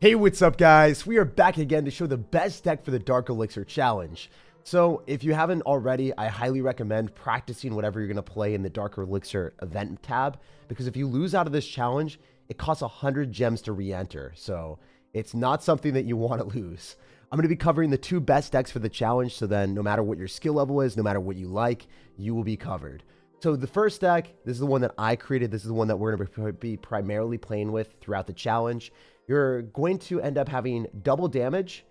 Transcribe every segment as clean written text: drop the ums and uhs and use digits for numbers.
Hey, what's up guys? We are back again to show the best deck for the Dark Elixir challenge. So if you haven't already, I highly recommend practicing whatever you're going to play in the Dark Elixir event tab, because if you lose out of this challenge, it costs 100 gems to re-enter. So it's not something that you want to lose. I'm going to be covering the two best decks for the challenge, so then no matter what your skill level is, no matter what you like, you will be covered. So the first deck, this is the one that I created. This is the one that we're going to be primarily playing with throughout the challenge. You're going to end up having double damage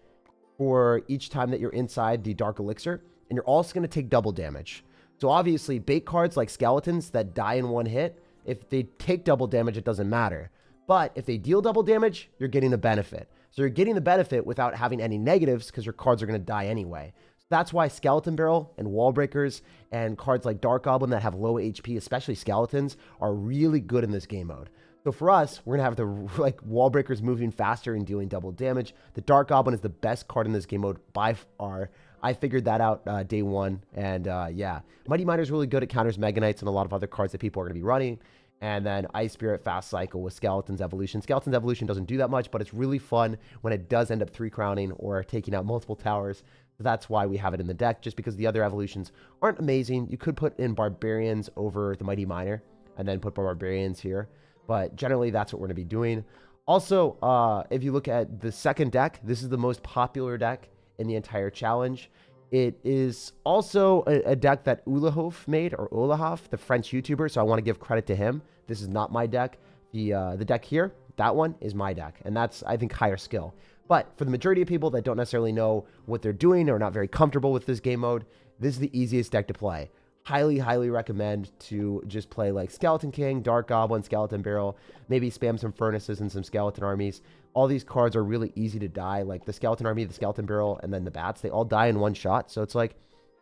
for each time that you're inside the Dark Elixir, and you're also going to take double damage. So obviously, bait cards like skeletons that die in one hit, if they take double damage, it doesn't matter. But if they deal double damage, you're getting the benefit. So you're getting the benefit without having any negatives because your cards are going to die anyway. So that's why Skeleton Barrel and Wall Breakers and cards like Dark Goblin that have low HP, especially skeletons, are really good in this game mode. So for us, we're going to have the Wall Breakers moving faster and dealing double damage. The Dark Goblin is the best card in this game mode by far. I figured that out day one. And yeah, Mighty Miner is really good. It counters Mega Knights and a lot of other cards that people are going to be running. And then Ice Spirit Fast Cycle with Skeleton's Evolution. Skeleton's Evolution doesn't do that much, but it's really fun when it does end up 3-crowning or taking out multiple towers. So that's why we have it in the deck, just because the other evolutions aren't amazing. You could put in Barbarians over the Mighty Miner and then put Barbarians here. But generally, that's what we're going to be doing. Also, if you look at the second deck, this is the most popular deck in the entire challenge. It is also a deck that Ulahof made, or Olahof, the French YouTuber, so I want to give credit to him. This is not my deck. The deck here, that one is my deck, and that's, I think, higher skill. But for the majority of people that don't necessarily know what they're doing or are not very comfortable with this game mode, this is the easiest deck to play. Highly recommend to just play like Skeleton King, Dark Goblin, Skeleton Barrel, maybe spam some Furnaces and some Skeleton Armies. All these cards are really easy to die, like the Skeleton Army, the Skeleton Barrel, and then the Bats. They all die in one shot, so it's like,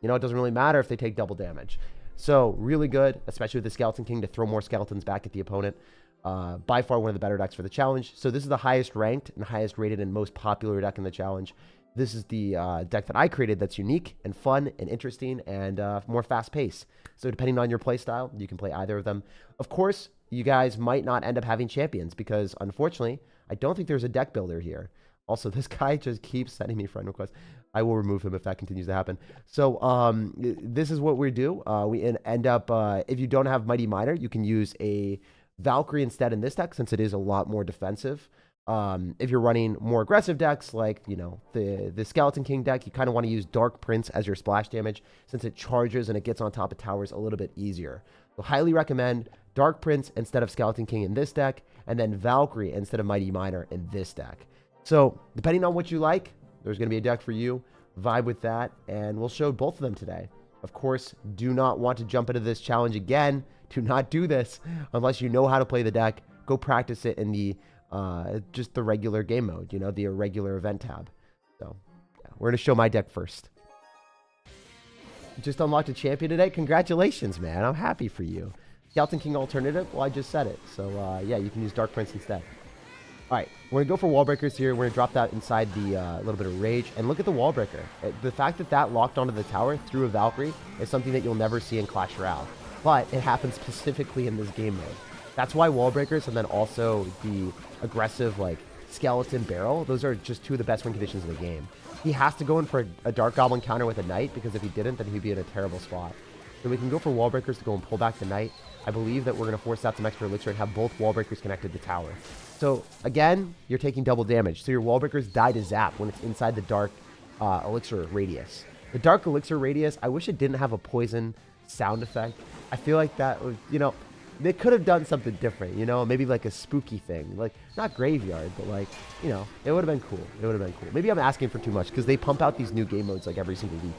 you know, it doesn't really matter if they take double damage. So really good, especially with the Skeleton King, to throw more skeletons back at the opponent. By far one of the better decks for the challenge. So this is the highest ranked and highest rated and most popular deck in the challenge. This is the deck that I created that's unique and fun and interesting and more fast-paced. So depending on your play style, you can play either of them. Of course, you guys might not end up having champions because, unfortunately, I don't think there's a deck builder here. Also, this guy just keeps sending me friend requests. I will remove him if that continues to happen. So this is what we do. We end up, if you don't have Mighty Miner, you can use a Valkyrie instead in this deck since it is a lot more defensive. If you're running more aggressive decks like, you know, the Skeleton King deck, you kind of want to use Dark Prince as your splash damage since it charges and it gets on top of towers a little bit easier. So highly recommend Dark Prince instead of Skeleton King in this deck, and then Valkyrie instead of Mighty Miner in this deck. So depending on what you like, there's going to be a deck for you. Vibe with that, and we'll show both of them today. Of course, do not want to jump into this challenge again. Do not do this unless you know how to play the deck. Go practice it in the just the regular game mode, you know, the irregular event tab. So yeah, we're going to show my deck first. Just unlocked a champion today. Congratulations, man. I'm happy for you. Skeleton King alternative? Well, I just said it. So yeah, you can use Dark Prince instead. All right, we're going to go for Wall Breakers here. We're going to drop that inside the little bit of Rage. And look at the Wall Breaker. The fact that that locked onto the tower through a Valkyrie is something that you'll never see in Clash Royale. But it happens specifically in this game mode. That's why Wall Breakers and then also the aggressive, like, Skeleton Barrel, those are just two of the best win conditions in the game. He has to go in for a Dark Goblin counter with a Knight, because if he didn't, then he'd be in a terrible spot. So we can go for Wall Breakers to go and pull back the Knight. I believe that we're going to force out some extra Elixir and have both Wall Breakers connected to tower. So, again, you're taking double damage. So your Wall Breakers die to zap when it's inside the Dark Elixir radius. The Dark Elixir radius, I wish it didn't have a poison sound effect. I feel like that was, you know, they could have done something different, you know, maybe like a spooky thing, like not graveyard, but like, you know, it would have been cool. It would have been cool. Maybe I'm asking for too much because they pump out these new game modes like every single week.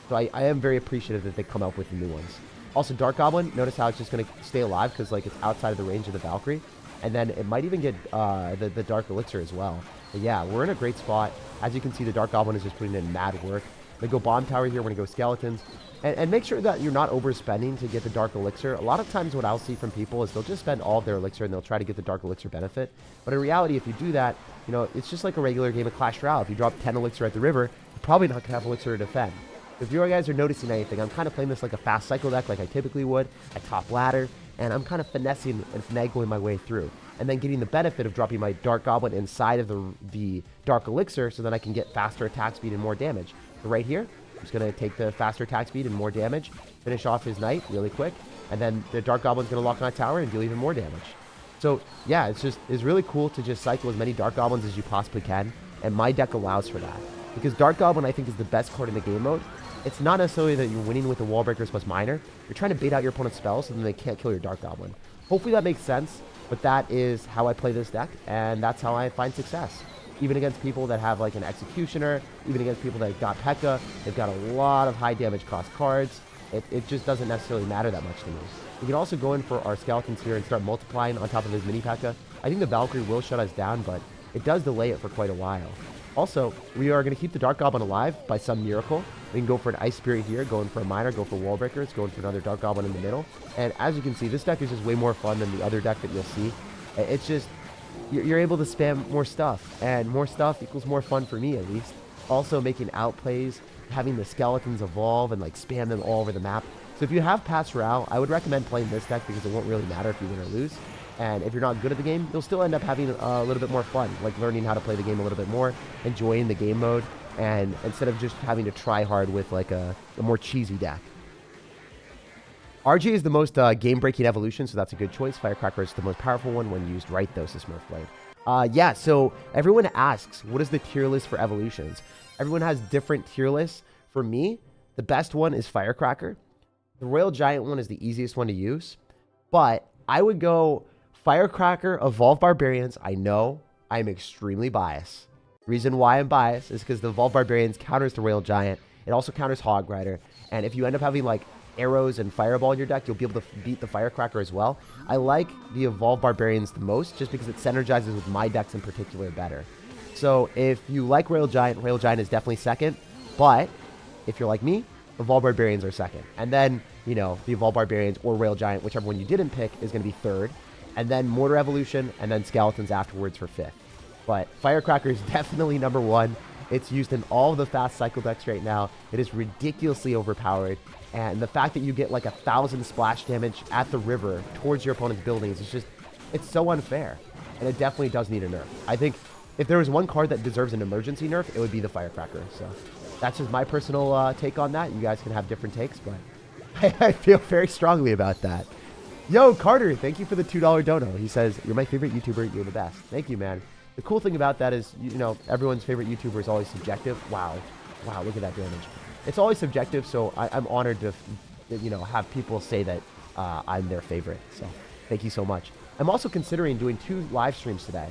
So I am very appreciative that they come out with the new ones. Also, Dark Goblin, notice how it's just going to stay alive because like it's outside of the range of the Valkyrie. And then it might even get the Dark Elixir as well. But yeah, we're in a great spot. As you can see, the Dark Goblin is just putting in mad work. They go Bomb Tower here. We're going to go Skeletons. And make sure that you're not overspending to get the Dark Elixir. A lot of times what I'll see from people is they'll just spend all of their Elixir and they'll try to get the Dark Elixir benefit. But in reality, if you do that, you know, it's just like a regular game of Clash Royale. If you drop 10 Elixir at the river, you're probably not going to have Elixir to defend. If you guys are noticing anything, I'm kind of playing this like a fast cycle deck like I typically would. I top ladder. and I'm kind of finessing and finagling my way through, and then getting the benefit of dropping my Dark Goblin inside of the Dark Elixir so then I can get faster attack speed and more damage. So right here, I'm just going to take the faster attack speed and more damage, finish off his Knight really quick, and then the Dark Goblin's going to lock on a tower and deal even more damage. So yeah, it's really cool to just cycle as many Dark Goblins as you possibly can, and my deck allows for that. Because Dark Goblin, I think, is the best card in the game mode. It's not necessarily that you're winning with the Wall Breakers plus Miner. You're trying to bait out your opponent's spells so then they can't kill your Dark Goblin. Hopefully that makes sense, but that is how I play this deck, and that's how I find success. Even against people that have like an Executioner, even against people that got P.E.K.K.A, they've got a lot of high damage cost cards. It just doesn't necessarily matter that much to me. We can also go in for our Skeletons here and start multiplying on top of his mini P.E.K.K.A. I think the Valkyrie will shut us down, but it does delay it for quite a while. Also, we are going to keep the Dark Goblin alive by some miracle. We can go for an Ice Spirit here, going for a Miner, go for Wall Breakers, going for another Dark Goblin in the middle. And as you can see, this deck is just way more fun than the other deck that you'll see. It's just, you're able to spam more stuff, and more stuff equals more fun for me at least. Also making outplays, having the Skeletons evolve and like spam them all over the map. So if you have past Royale, I would recommend playing this deck because it won't really matter if you win or lose. And if you're not good at the game, you'll still end up having a little bit more fun, like learning how to play the game a little bit more, enjoying the game mode, and instead of just having to try hard with like a more cheesy deck. RG is the most game-breaking evolution, so that's a good choice. Firecracker is the most powerful one when used right, though, says Smurfblade. Yeah, so everyone asks, what is the tier list for evolutions? Everyone has different tier lists. For me, the best one is Firecracker. The Royal Giant one is the easiest one to use, but I would go Firecracker, Evolved Barbarians. I know I'm extremely biased. Reason why I'm biased is because the Evolved Barbarians counters the Royal Giant. It also counters Hog Rider. And if you end up having like arrows and Fireball in your deck, you'll be able to beat the Firecracker as well. I like the Evolved Barbarians the most just because it synergizes with my decks in particular better. So if you like Royal Giant is definitely second. But if you're like me, Evolved Barbarians are second. And then, you know, the Evolved Barbarians or Royal Giant, whichever one you didn't pick, is going to be third. And then Mortar Evolution, and then Skeletons afterwards for fifth. But Firecracker is definitely number one. It's used in all of the fast cycle decks right now. It is ridiculously overpowered. And the fact that you get like 1,000 splash damage at the river towards your opponent's buildings is just, it's so unfair. And it definitely does need a nerf. I think if there was one card that deserves an emergency nerf, it would be the Firecracker. So that's just my personal take on that. You guys can have different takes, but I feel very strongly about that. Yo, Carter, thank you for the $2 dono. He says, you're my favorite YouTuber. You're the best. Thank you, man. The cool thing about that is, you know, everyone's favorite YouTuber is always subjective. Wow. Wow, look at that damage. It's always subjective, so I'm honored to, you know, have people say that I'm their favorite. So thank you so much. I'm also considering doing 2 live streams today.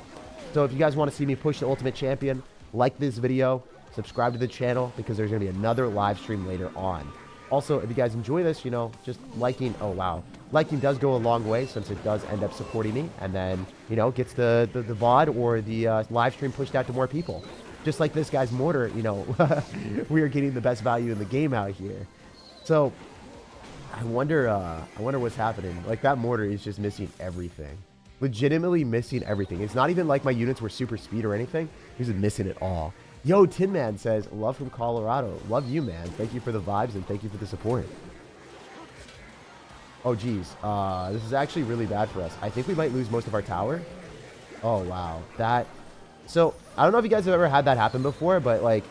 So if you guys want to see me push the Ultimate Champion, like this video, subscribe to the channel, because there's going to be another live stream later on. Also, if you guys enjoy this, you know, just liking, oh wow, liking does go a long way since it does end up supporting me, and then, you know, gets the VOD or the live stream pushed out to more people. Just like this guy's Mortar, you know, we are getting the best value in the game out here. So, I wonder what's happening. Like, that Mortar is just missing everything. Legitimately missing everything. It's not even like my units were super speed or anything. He's just missing it all. Yo, Tin Man says, love from Colorado. Love you, man. Thank you for the vibes and thank you for the support. Oh, geez. This is actually really bad for us. I think we might lose most of our tower. Oh, wow. That... So, I don't know if you guys have ever had that happen before, but, like,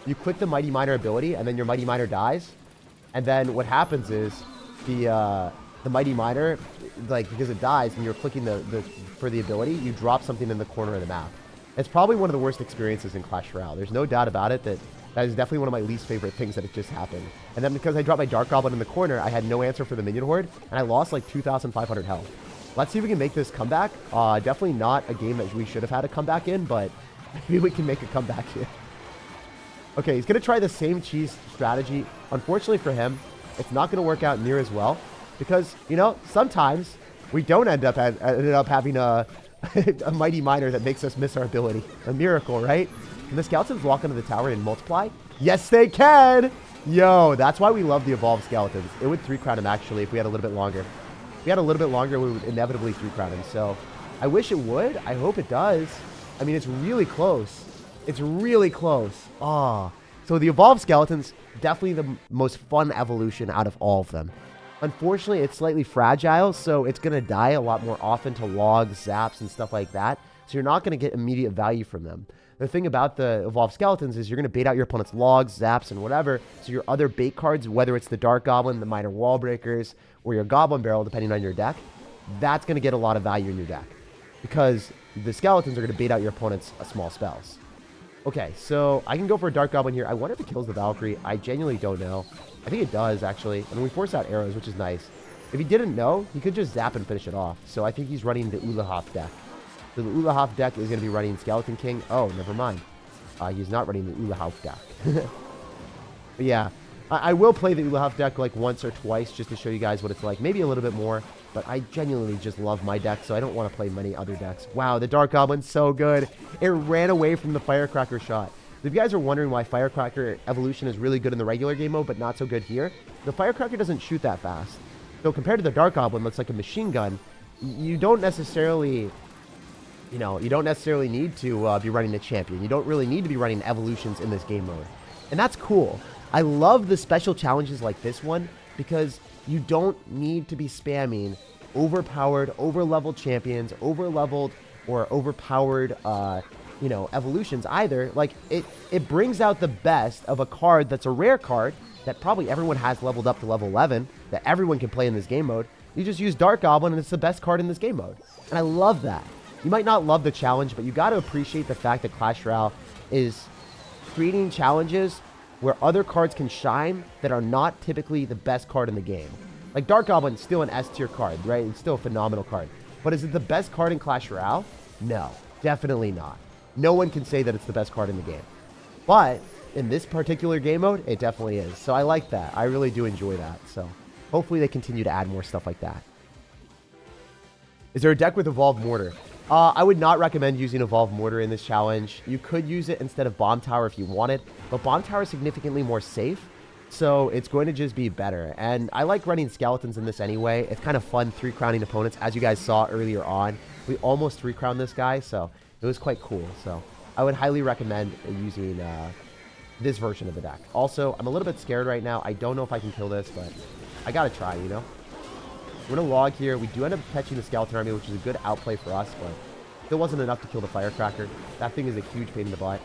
you click the Mighty Miner ability, and then your Mighty Miner dies. And then what happens is the Mighty Miner, like, because it dies, and you're clicking for the ability, you drop something in the corner of the map. It's probably one of the worst experiences in Clash Royale. There's no doubt about it that is definitely one of my least favorite things that it just happened. And then because I dropped my Dark Goblin in the corner, I had no answer for the minion horde, and I lost like 2,500 health. Let's see if we can make this comeback. Definitely not a game that we should have had a comeback in, but maybe we can make a comeback here. Okay, he's going to try the same cheese strategy. Unfortunately for him, it's not going to work out near as well because, you know, sometimes we don't end up having a Mighty Miner that makes us miss our ability. A miracle, right? Can the Skeletons walk onto the tower and multiply? Yes, they can! Yo, that's why we love the Evolved Skeletons. It would 3-crown him, actually, if we had a little bit longer. If we had a little bit longer, we would inevitably 3-crown him. So, I wish it would. I hope it does. I mean, it's really close. It's really close. Ah. So, the Evolved Skeletons, definitely the most fun evolution out of all of them. Unfortunately, it's slightly fragile, so it's going to die a lot more often to logs, zaps, and stuff like that. So you're not going to get immediate value from them. The thing about the evolved skeletons is you're going to bait out your opponent's logs, zaps, and whatever. So your other bait cards, whether it's the Dark Goblin, the Minor Wall Breakers, or your Goblin Barrel, depending on your deck, that's going to get a lot of value in your deck. Because the skeletons are going to bait out your opponent's small spells. Okay, so I can go for a Dark Goblin here. I wonder if it kills the Valkyrie. I genuinely don't know. I think it does, actually. And we force out arrows, which is nice. If he didn't know, he could just zap and finish it off. So I think he's running the Ulahoff deck. So the Ulahoff deck is going to be running Skeleton King. Oh, never mind. He's not running the Ulahoff deck. But yeah, I will play the Ulahoff deck like once or twice just to show you guys what it's like. Maybe a little bit more. But I genuinely just love my deck, so I don't want to play many other decks. Wow, the Dark Goblin's so good. It ran away from the Firecracker shot. If you guys are wondering why Firecracker Evolution is really good in the regular game mode, but not so good here, the Firecracker doesn't shoot that fast. So compared to the Dark Goblin, that's like a machine gun, you don't necessarily, you don't necessarily need to be running a champion. You don't really need to be running evolutions in this game mode. And that's cool. I love the special challenges like this one because you don't need to be spamming overpowered, over-leveled champions, over-leveled or overpowered, evolutions either. Like, it brings out the best of a card that's a rare card that probably everyone has leveled up to level 11, that everyone can play in this game mode. You just use Dark Goblin, and it's the best card in this game mode. And I love that. You might not love the challenge, but you got to appreciate the fact that Clash Royale is creating challenges where other cards can shine that are not typically the best card in the game. Like Dark Goblin's still an S tier card, right? It's still a phenomenal card. But is it the best card in Clash Royale? No, definitely not. No one can say that it's the best card in the game. But in this particular game mode, it definitely is. So I like that. I really do enjoy that. So hopefully they continue to add more stuff like that. Is there a deck with Evolved Mortar? I would not recommend using Evolved Mortar in this challenge. You could use it instead of Bomb Tower if you wanted, but Bomb Tower is significantly more safe, so it's going to just be better. And I like running skeletons in this anyway. It's kind of fun 3-crowning opponents. As you guys saw earlier on, we almost 3-crowned this guy, so it was quite cool. So I would highly recommend using this version of the deck. Also, I'm a little bit scared right now. I don't know if I can kill this, but I gotta try, We're going to log here. We do end up catching the Skeleton Army, which is a good outplay for us, but still wasn't enough to kill the Firecracker. That thing is a huge pain in the butt.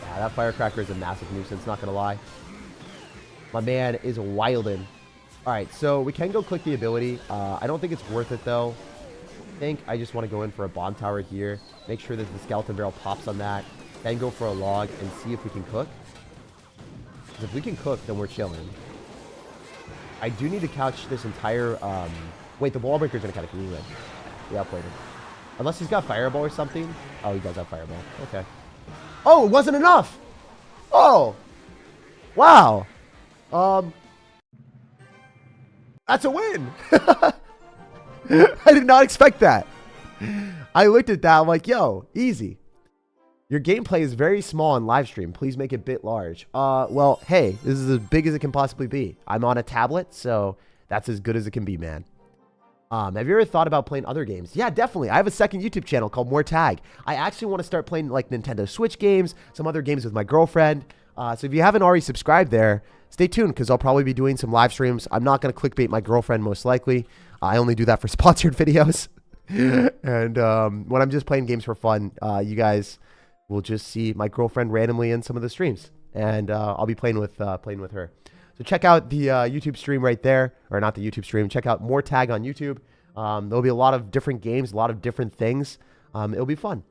Yeah, that Firecracker is a massive nuisance, not going to lie. My man is wildin'. Alright, so we can go click the ability. I don't think it's worth it, though. I think I just want to go in for a Bomb Tower here. Make sure that the Skeleton Barrel pops on that. Then go for a log and see if we can cook. Because if we can cook, then we're chilling. I do need to couch this entire, wait, the wall breaker's gonna kind of clean it. Yeah, outplayed him. Unless he's got Fireball or something. Oh, he does have Fireball. Okay. Oh, it wasn't enough! Oh! Wow! That's a win! I did not expect that. I looked at that, I'm like, yo, easy. Your gameplay is very small on live stream. Please make it a bit large. Well, hey, this is as big as it can possibly be. I'm on a tablet, so that's as good as it can be, man. Have you ever thought about playing other games? Yeah, definitely. I have a second YouTube channel called More Tag. I actually want to start playing like Nintendo Switch games, some other games with my girlfriend. So if you haven't already subscribed there, stay tuned because I'll probably be doing some live streams. I'm not going to clickbait my girlfriend most likely. I only do that for sponsored videos. And when I'm just playing games for fun, you guys will just see my girlfriend randomly in some of the streams, and I'll be playing with her. So check out the YouTube stream right there, or not the YouTube stream. Check out More Tag on YouTube. There'll be a lot of different games, a lot of different things. It'll be fun.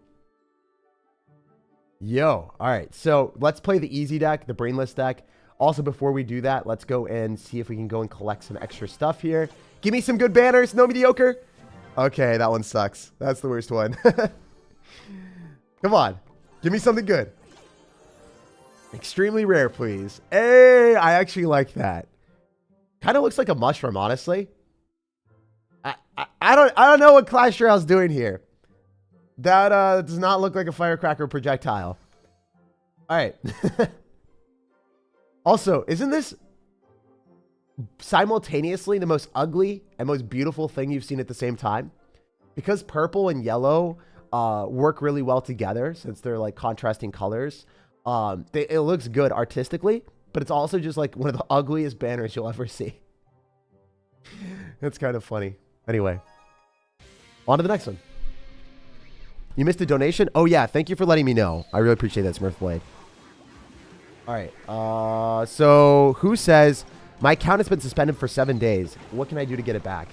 Yo, all right. So let's play the easy deck, the brainless deck. Also, before we do that, let's go and see if we can go and collect some extra stuff here. Give me some good banners, no mediocre. Okay, that one sucks. That's the worst one. Come on. Give me something good. Extremely rare, please. Hey, I actually like that. Kind of looks like a mushroom, honestly. I don't know what Clash Royale's doing here. That does not look like a firecracker projectile. All right. Also, isn't this simultaneously the most ugly and most beautiful thing you've seen at the same time? Because purple and yellow work really well together since they're like contrasting colors. It looks good artistically, but it's also just like one of the ugliest banners you'll ever see. That's kind of funny. Anyway, on to the next one. You missed a donation? Oh, yeah. Thank you for letting me know. I really appreciate that, Smurfblade. All right. So who says, my account has been suspended for 7 days. What can I do to get it back?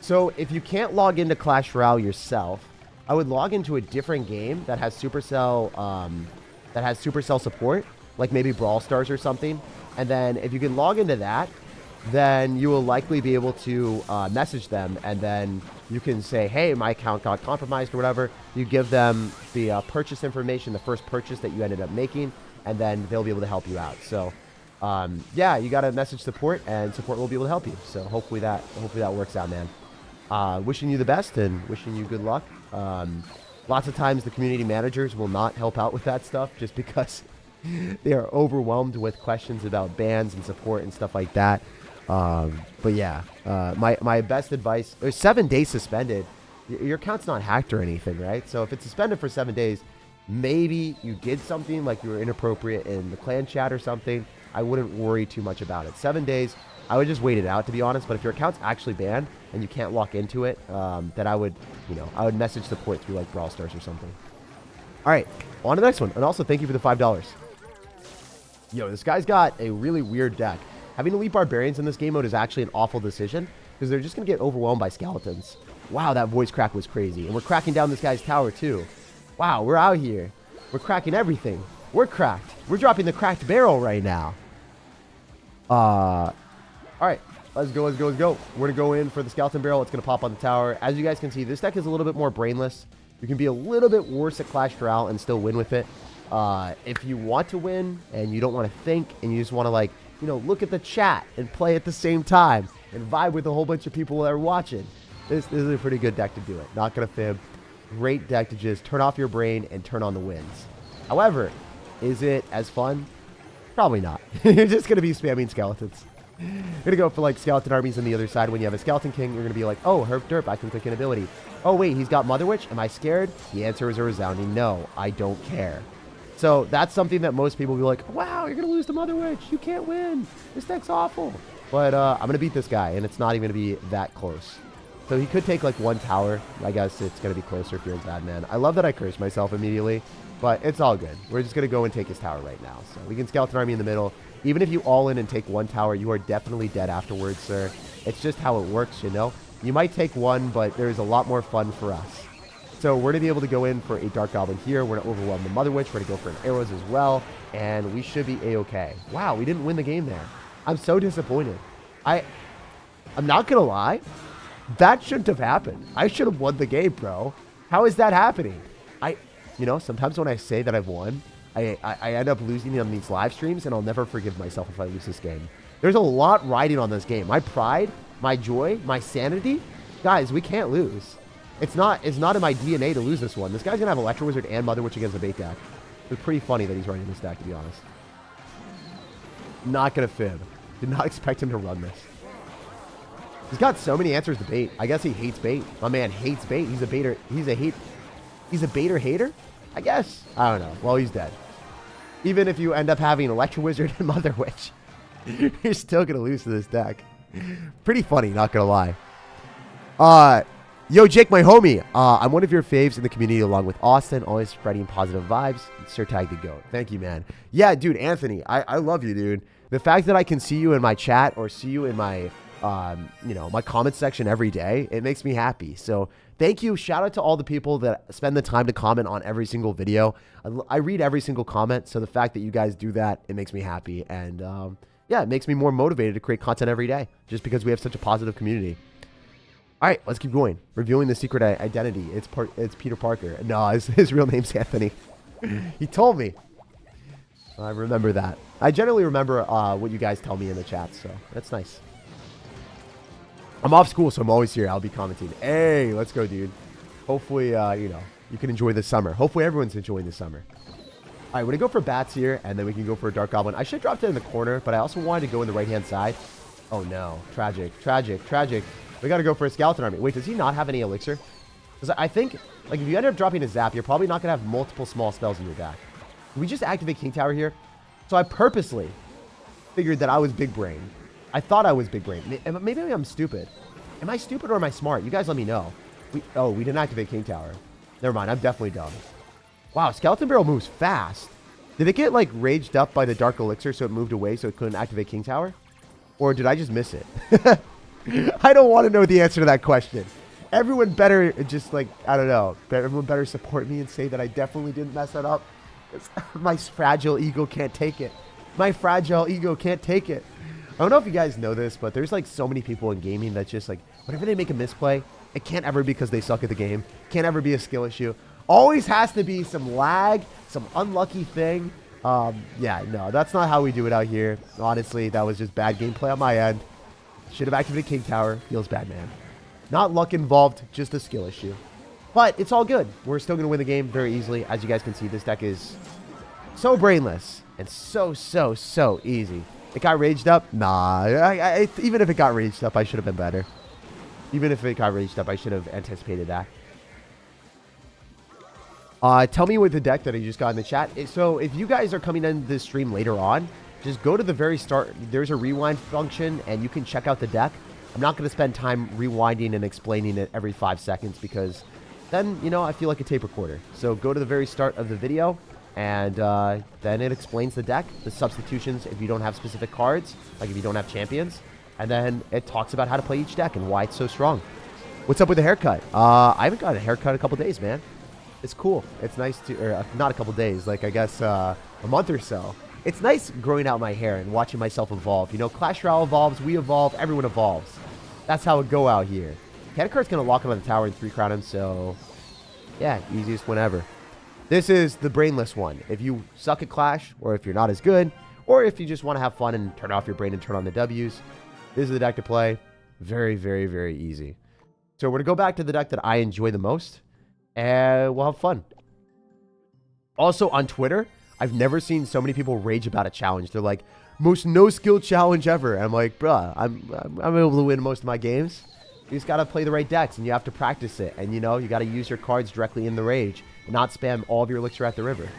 So if you can't log into Clash Royale yourself, I would log into a different game that has Supercell support, like maybe Brawl Stars or something. And then if you can log into that, then you will likely be able to message them, and then you can say, hey, my account got compromised or whatever. You give them the purchase information, the first purchase that you ended up making, and then they'll be able to help you out. So yeah, you got to message support, and support will be able to help you. So hopefully that works out, man. Wishing you the best and wishing you good luck. Lots of times the community managers will not help out with that stuff just because they are overwhelmed with questions about bans and support and stuff like that. But yeah, my best advice, there's 7 days suspended. Your account's not hacked or anything, right? So if it's suspended for 7 days, maybe you did something like you were inappropriate in the clan chat or something. I wouldn't worry too much about it. 7 days, I would just wait it out, to be honest. But if your account's actually banned and you can't lock into it, then I would message support through like Brawl Stars or something. All right, on to the next one. And also, thank you for the $5. Yo, this guy's got a really weird deck. Having Elite Barbarians in this game mode is actually an awful decision because they're just going to get overwhelmed by skeletons. Wow, that voice crack was crazy. And we're cracking down this guy's tower too. Wow, we're out here. We're cracking everything. We're cracked. We're dropping the cracked barrel right now. All right, let's go. We're going to go in for the skeleton barrel. It's going to pop on the tower. As you guys can see, this deck is a little bit more brainless. You can be a little bit worse at Clash Royale and still win with it. If you want to win and you don't want to think and you just want to like, look at the chat and play at the same time and vibe with a whole bunch of people that are watching, this is a pretty good deck to do it. Not going to fib. Great deck to just turn off your brain and turn on the wins. However, is it as fun? Probably not. You're just going to be spamming skeletons. You're going to go for like skeleton armies on the other side. When you have a skeleton king, you're going to be like, oh, herp derp, I can click an ability. Oh, wait, he's got Mother Witch. Am I scared? The answer is a resounding no. I don't care. So that's something that most people will be like, wow, you're going to lose to Mother Witch. You can't win. This deck's awful. But I'm going to beat this guy, and it's not even going to be that close. So he could take like one tower. I guess it's going to be closer if you're a bad man. I love that I cursed myself immediately, but it's all good. We're just going to go and take his tower right now. So we can skeleton army in the middle. Even if you all in and take one tower, you are definitely dead afterwards, sir. It's just how it works, You might take one, but there's a lot more fun for us. So we're going to be able to go in for a Dark Goblin here. We're going to overwhelm the Mother Witch. We're going to go for an arrows as well. And we should be A-okay. Wow, we didn't win the game there. I'm so disappointed. I'm not going to lie. That shouldn't have happened. I should have won the game, bro. How is that happening? Sometimes when I say that I've won, I end up losing on these live streams, and I'll never forgive myself if I lose this game. There's a lot riding on this game. My pride, my joy, my sanity. Guys, we can't lose. It's not in my DNA to lose this one. This guy's going to have Electro Wizard and Mother Witch against the bait deck. It's pretty funny that he's running this deck, to be honest. Not going to fib. Did not expect him to run this. He's got so many answers to bait. I guess he hates bait. My man hates bait. He's a baiter. He's a baiter hater? I guess. I don't know. Well, he's dead. Even if you end up having Electro Wizard and Mother Witch, you're still going to lose to this deck. Pretty funny, not going to lie. Yo, Jake, my homie. I'm one of your faves in the community along with Austin, always spreading positive vibes. SirTag the GOAT. Thank you, man. Yeah, dude, Anthony, I love you, dude. The fact that I can see you in my chat or see you in my, my comment section every day, it makes me happy. So thank you. Shout out to all the people that spend the time to comment on every single video. I read every single comment. So the fact that you guys do that, it makes me happy. And yeah, it makes me more motivated to create content every day just because we have such a positive community. All right, let's keep going. Revealing the secret identity. It's Peter Parker. No, his real name's Anthony. He told me. I remember that. I generally remember what you guys tell me in the chat, so that's nice. I'm off school, so I'm always here. I'll be commenting. Hey, let's go, dude. Hopefully, you can enjoy this summer. Hopefully, everyone's enjoying this summer. All right, we're going to go for bats here, and then we can go for a Dark Goblin. I should have dropped it in the corner, but I also wanted to go in the right-hand side. Oh, no. Tragic. We got to go for a skeleton army. Wait, does he not have any elixir? Because I think, like, if you end up dropping a zap, you're probably not going to have multiple small spells in your deck. Can we just activate King Tower here? So I purposely figured that I was big brain. I thought I was big brain. Maybe I'm stupid. Am I stupid or am I smart? You guys let me know. We didn't activate King Tower. Never mind. I'm definitely dumb. Wow, Skeleton Barrel moves fast. Did it get, like, raged up by the Dark Elixir so it moved away so it couldn't activate King Tower? Or did I just miss it? I don't want to know the answer to that question. Everyone better just, like, I don't know. Everyone better support me and say that I definitely didn't mess that up. My fragile ego can't take it. My fragile ego can't take it. I don't know if you guys know this, but there's, like, so many people in gaming that just, like, whenever they make a misplay, it can't ever be because they suck at the game. Can't ever be a skill issue. Always has to be some lag, some unlucky thing. Yeah, no, that's not how we do it out here. Honestly, that was just bad gameplay on my end. Should have activated King Tower. Feels bad, man. Not luck involved, just a skill issue. But it's all good. We're still going to win the game very easily. As you guys can see, this deck is so brainless and so easy. It got raged up? Nah. Even if it got raged up, I should have been better. Even if it got raged up, I should have anticipated that. Tell me with the deck that I just got in the chat. So if you guys are coming in this stream later on, just go to the very start. There's a rewind function, and you can check out the deck. I'm not going to spend time rewinding and explaining it every 5 seconds because then, you know, I feel like a tape recorder. So go to the very start of the video, and then it explains the deck, the substitutions if you don't have specific cards, like if you don't have champions. And then it talks about how to play each deck and why it's so strong. What's up with the haircut? I haven't got a haircut in a couple days, man. It's cool. It's nice to, or not a couple days, like I guess a month or so. It's nice growing out my hair and watching myself evolve. You know, Clash Royale evolves, we evolve, everyone evolves. That's how it go out here. Catacart's going to lock him on the tower and 3-crown him, so yeah, easiest whenever. This is the brainless one. If you suck at Clash, or if you're not as good, or if you just want to have fun and turn off your brain and turn on the W's, this is the deck to play. Very easy. So we're going to go back to the deck that I enjoy the most, and we'll have fun. Also, on Twitter, I've never seen so many people rage about a challenge. They're like, most no-skill challenge ever. And I'm like, bruh, I'm able to win most of my games. You just got to play the right decks, and you have to practice it. And, you know, you got to use your cards directly in the rage and not spam all of your Elixir at the river.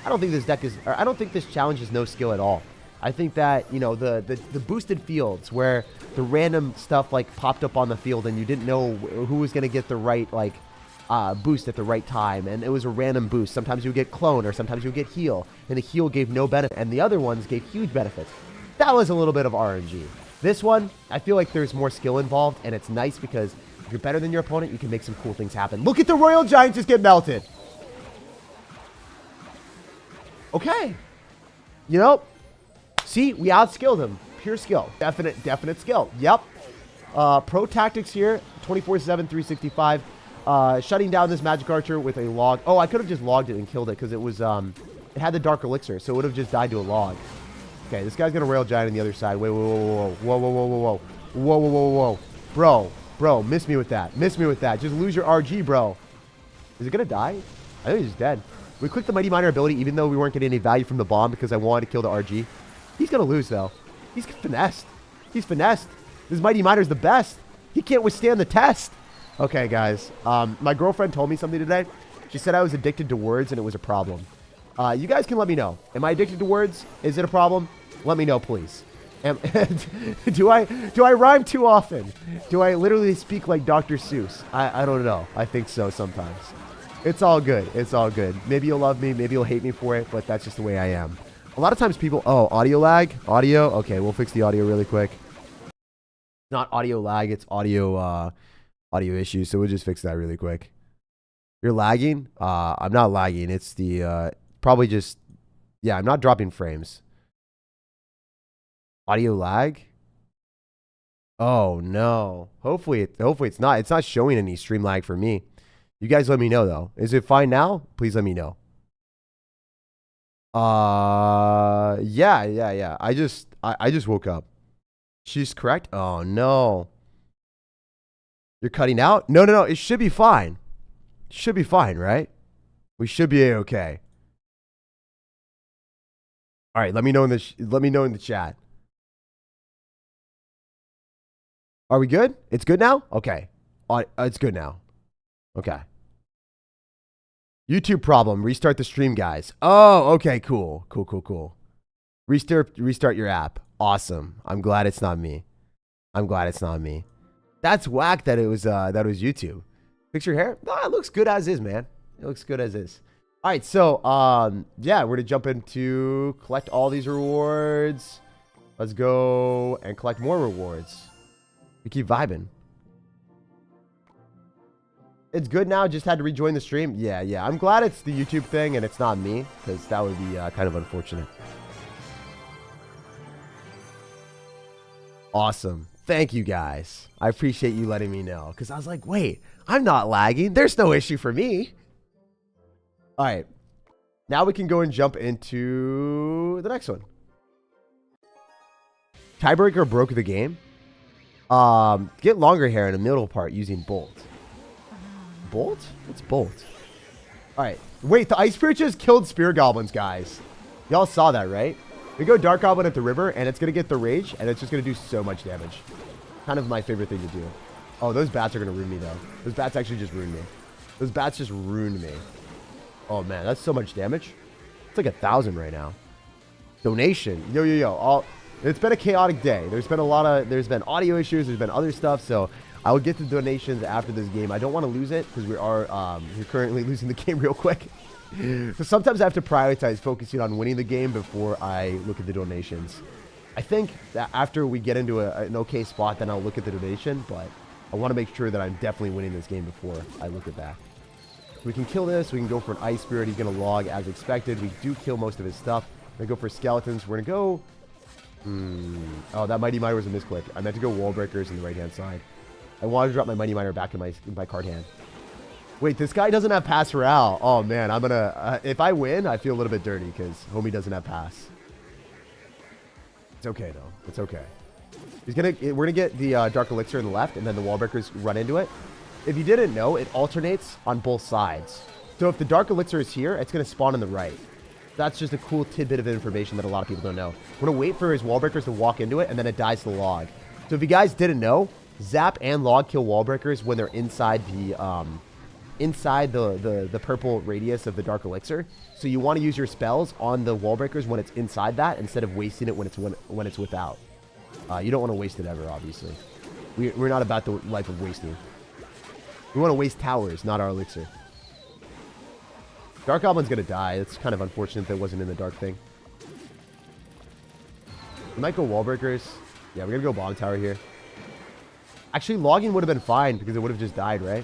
I don't think this deck is, or I don't think this challenge is no skill at all. I think that, you know, the boosted fields where the random stuff, like, popped up on the field and you didn't know who was going to get the right, like, boost at the right time, and it was a random boost. Sometimes you would get clone, or sometimes you would get heal, and the heal gave no benefit, and the other ones gave huge benefits. That was a little bit of RNG. This one, I feel like there's more skill involved, and it's nice because if you're better than your opponent, you can make some cool things happen. Look at the Royal Giant just get melted. Okay. You know, see, we outskilled him. Pure skill. Definite skill. Yep. Pro tactics here, 24/7, 365. Shutting down this magic archer with a log. Oh, I could have just logged it and killed it because it was it had the dark elixir, so it would have just died to a log. Okay, this guy's gonna rail giant on the other side. Wait, whoa, bro, miss me with that. Just lose your RG, bro. Is it gonna die? I think he's just dead. We clicked the mighty miner ability even though we weren't getting any value from the bomb because I wanted to kill the RG. He's gonna lose though. He's finessed. This mighty miner's the best. He can't withstand the test. Okay, guys. My girlfriend told me something today. She said I was addicted to words and it was a problem. You guys can let me know. Am I addicted to words? Is it a problem? Let me know, please. Do I rhyme too often? Do I literally speak like Dr. Seuss? I don't know. I think so sometimes. It's all good. It's all good. Maybe you'll love me. Maybe you'll hate me for it, but that's just the way I am. A lot of times people... Oh, audio lag? Audio? Okay, we'll fix the audio really quick. Not audio lag. It's audio issues, so we'll just fix that really quick. You're lagging? I'm not lagging. It's the... probably just... Yeah, I'm not dropping frames. Audio lag? Oh, no. Hopefully it's not. It's not showing any stream lag for me. You guys let me know, though. Is it fine now? Please let me know. Yeah. I just woke up. She's correct? Oh, no. You're cutting out? No. It should be fine. It should be fine, right? We should be okay. All right, let me know in the chat. Are we good? It's good now? Okay. It's good now. Okay. YouTube problem. Restart the stream, guys. Oh, okay, cool. Restart your app. Awesome. I'm glad it's not me. I'm glad it's not me. That's whack that it was YouTube. Fix your hair? No, it looks good as is, man. It looks good as is. All right, so yeah, we're gonna jump into collect all these rewards. Let's go and collect more rewards. We keep vibing. It's good now. Just had to rejoin the stream. Yeah. I'm glad it's the YouTube thing and it's not me, because that would be kind of unfortunate. Awesome. Thank you, guys. I appreciate you letting me know, because I was like, wait, I'm not lagging. There's no issue for me. All right. Now we can go and jump into the next one. Tiebreaker broke the game. Get longer hair in the middle part using Bolt. Bolt? What's Bolt? All right. Wait, the Ice Spirit just killed Spear Goblins, guys. Y'all saw that, right? We go Dark Goblin at the river, and it's going to get the Rage, and it's just going to do so much damage. Kind of my favorite thing to do. Oh, those bats are going to ruin me, though. Those bats actually just ruined me. Those bats just ruined me. Oh, man, that's so much damage. It's like 1,000 right now. Donation. Yo. It's been a chaotic day. There's been audio issues. There's been other stuff, so I will get to donations after this game. I don't want to lose it, because we're currently losing the game real quick. So sometimes I have to prioritize focusing on winning the game before I look at the donations. I think that after we get into an okay spot, then I'll look at the donation, but I want to make sure that I'm definitely winning this game before I look at that. We can kill this. We can go for an Ice Spirit. He's going to log as expected. We do kill most of his stuff. We're going to go for skeletons. We're going to go... Oh, that Mighty Miner was a misclick. I meant to go Wall Breakers on the right-hand side. I wanted to drop my Mighty Miner back in my card hand. Wait, this guy doesn't have pass Royale. Oh, man. I'm going to... if I win, I feel a little bit dirty because homie doesn't have pass. It's okay, though. It's okay. We're going to get the Dark Elixir in the left, and then the Wall Breakers run into it. If you didn't know, it alternates on both sides. So if the Dark Elixir is here, it's going to spawn on the right. That's just a cool tidbit of information that a lot of people don't know. We're going to wait for his Wall Breakers to walk into it, and then it dies to the log. So if you guys didn't know, Zap and Log kill Wall Breakers when they're inside the purple radius of the Dark Elixir. So you want to use your spells on the Wall Breakers when it's inside that instead of wasting it when it's without. You don't want to waste it ever, obviously. We're not about the life of wasting. We want to waste towers, not our elixir. Dark Goblin's going to die. It's kind of unfortunate that it wasn't in the dark thing. We might go Wall Breakers. Yeah, we're going to go Bomb Tower here. Actually, logging would have been fine because it would have just died, right?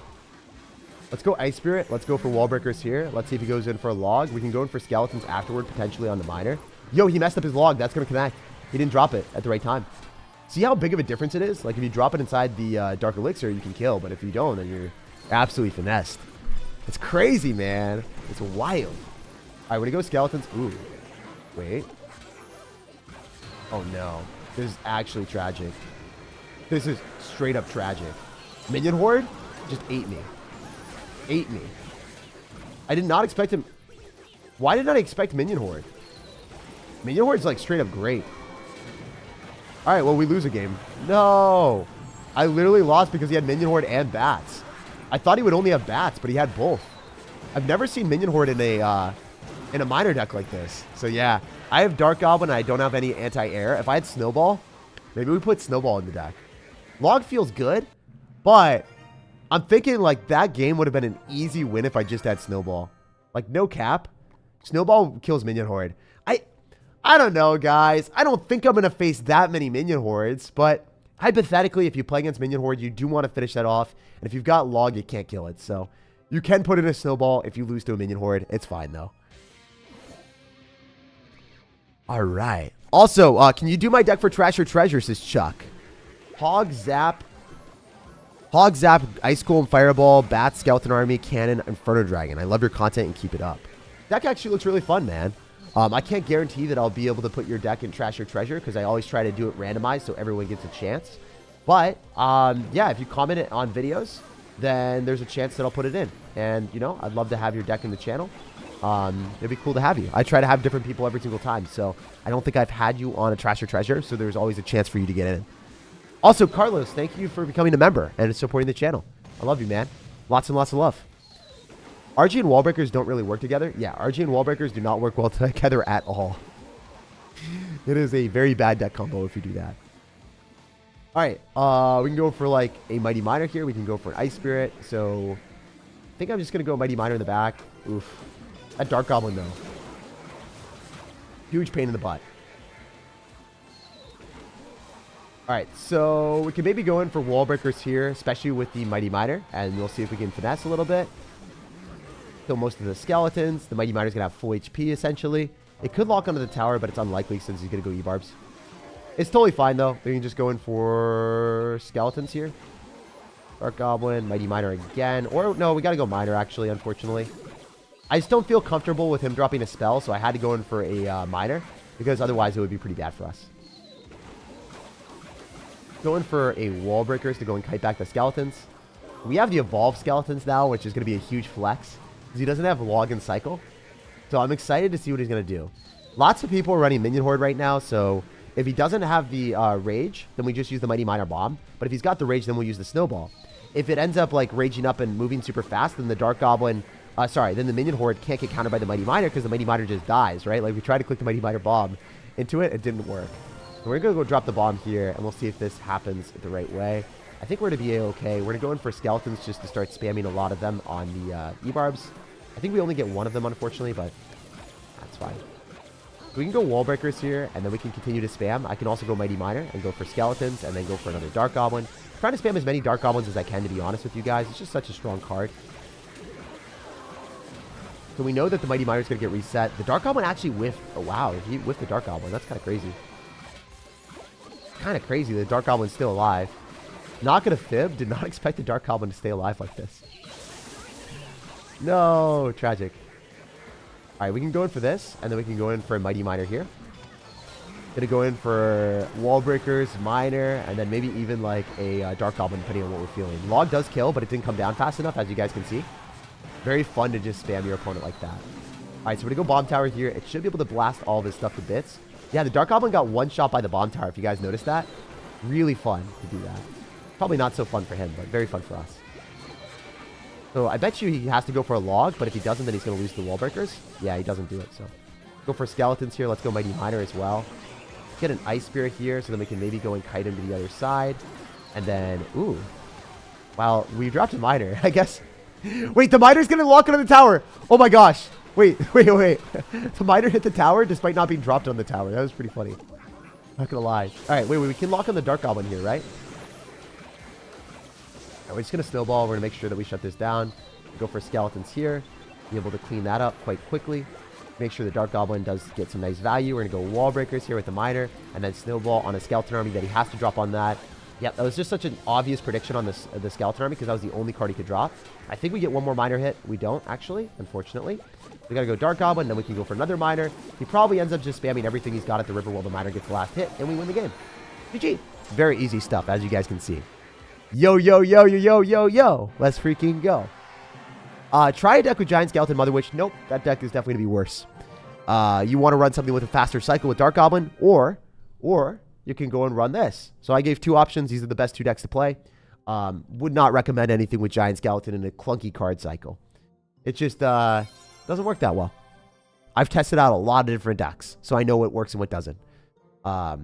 Let's go Ice Spirit. Let's go for Wall Breakers here. Let's see if he goes in for a log. We can go in for Skeletons afterward, potentially on the Miner. Yo, he messed up his log. That's going to connect. He didn't drop it at the right time. See how big of a difference it is? Like, if you drop it inside the Dark Elixir, you can kill. But if you don't, then you're absolutely finessed. It's crazy, man. It's wild. All right, we're going to go Skeletons. Ooh. Wait. Oh, no. This is actually tragic. This is straight up tragic. Minion Horde just ate me. Ate me. I did not expect him. Why did I expect Minion Horde? Minion Horde's like straight up great. All right, well, we lose a game. No. I literally lost because he had Minion Horde and Bats. I thought he would only have Bats, but he had both. I've never seen Minion Horde in a Miner deck like this. So, yeah. I have Dark Goblin and I don't have any anti-air. If I had Snowball, maybe we put Snowball in the deck. Log feels good, but I'm thinking, like, that game would have been an easy win if I just had Snowball. Like, no cap. Snowball kills Minion Horde. I don't know, guys. I don't think I'm going to face that many Minion Hordes, but hypothetically, if you play against Minion Horde, you do want to finish that off. And if you've got Log, you can't kill it. So you can put in a Snowball if you lose to a Minion Horde. It's fine, though. All right. Also, can you do my deck for Trash or Treasure, says Chuck. Hog Zap, Ice Golem, Fireball, Bat, Skeleton Army, Cannon, Inferno Dragon. I love your content and keep it up. Deck actually looks really fun, man. I can't guarantee that I'll be able to put your deck in Trash or Treasure because I always try to do it randomized so everyone gets a chance. But, yeah, if you comment it on videos, then there's a chance that I'll put it in. And, you know, I'd love to have your deck in the channel. It'd be cool to have you. I try to have different people every single time, so I don't think I've had you on a Trash or Treasure, so there's always a chance for you to get in. Also, Carlos, thank you for becoming a member and supporting the channel. I love you, man. Lots and lots of love. RG and Wall Breakers don't really work together. Yeah, RG and Wall Breakers do not work well together at all. It is a very bad deck combo if you do that. All right, we can go for like a Mighty Miner here. We can go for an Ice Spirit. So I think I'm just going to go Mighty Miner in the back. Oof. That Dark Goblin, though. Huge pain in the butt. All right, so we can maybe go in for Wall Breakers here, especially with the Mighty Miner. And we'll see if we can finesse a little bit. Kill most of the skeletons. The Mighty Miner's going to have full HP, essentially. It could lock onto the tower, but it's unlikely since he's going to go E-Barbs. It's totally fine, though. We can just go in for skeletons here. Dark Goblin, Mighty Miner again. Or, no, we got to go Miner, actually, unfortunately. I just don't feel comfortable with him dropping a spell, so I had to go in for a Miner, because otherwise it would be pretty bad for us. Go in for a Wall Breakers to go and kite back the skeletons. We have the Evolved skeletons now, which is going to be a huge flex, because he doesn't have Log and Cycle. So I'm excited to see what he's going to do. Lots of people are running Minion Horde right now, so if he doesn't have the Rage, then we just use the Mighty Miner Bomb. But if he's got the Rage, then we'll use the Snowball. If it ends up like raging up and moving super fast, then the Dark Goblin, then the Minion Horde can't get countered by the Mighty Miner because the Mighty Miner just dies, right? Like we tried to click the Mighty Miner Bomb into it, it didn't work. So we're going to go drop the bomb here, and we'll see if this happens the right way. I think we're going to be okay. We're going to go in for skeletons just to start spamming a lot of them on the E-Barbs. I think we only get one of them, unfortunately, but that's fine. We can go Wall Breakers here, and then we can continue to spam. I can also go Mighty Miner and go for skeletons, and then go for another Dark Goblin. I'm trying to spam as many Dark Goblins as I can, to be honest with you guys. It's just such a strong card. So we know that the Mighty Miner is going to get reset. The Dark Goblin actually whiffed. Oh, wow. He whiffed the Dark Goblin. That's kind of crazy. Kind of crazy. The Dark Goblin's still alive. Not going to fib. Did not expect the Dark Goblin to stay alive like this. No. Tragic. All right. We can go in for this, and then we can go in for a Mighty Miner here. Going to go in for Wall Breakers, Miner, and then maybe even like a Dark Goblin, depending on what we're feeling. Log does kill, but it didn't come down fast enough, as you guys can see. Very fun to just spam your opponent like that. All right, so we're going to go Bomb Tower here. It should be able to blast all of his stuff to bits. Yeah, the Dark Goblin got one shot by the Bomb Tower, if you guys noticed that. Really fun to do that. Probably not so fun for him, but very fun for us. So I bet you he has to go for a Log, but if he doesn't, then he's going to lose the Wall Breakers. Yeah, he doesn't do it, so. Go for skeletons here. Let's go Mighty Miner as well. Get an Ice Spirit here, so then we can maybe go and kite him to the other side. And then, ooh. Wow, we dropped a Miner, I guess. Wait, the Miner's going to lock onto the tower. Oh my gosh. Wait. The Miner hit the tower despite not being dropped on the tower. That was pretty funny. Not going to lie. All right, wait. We can lock on the Dark Goblin here, right? All right, we're just going to snowball. We're going to make sure that we shut this down. Go for skeletons here. Be able to clean that up quite quickly. Make sure the Dark Goblin does get some nice value. We're going to go Wall Breakers here with the Miner. And then snowball on a Skeleton Army that he has to drop on that. Yep, that was just such an obvious prediction on this the Skeleton Army because that was the only card he could drop. I think we get one more Miner hit. We don't, actually, unfortunately. We got to go Dark Goblin, then we can go for another Miner. He probably ends up just spamming everything he's got at the river while the Miner gets the last hit, and we win the game. GG. Very easy stuff, as you guys can see. Yo. Let's freaking go. Try a deck with Giant Skeleton Mother Witch. Nope, that deck is definitely going to be worse. You want to run something with a faster cycle with Dark Goblin, or you can go and run this. So I gave two options. These are the best two decks to play. Would not recommend anything with Giant Skeleton in a clunky card cycle. It just doesn't work that well. I've tested out a lot of different decks, so I know what works and what doesn't. All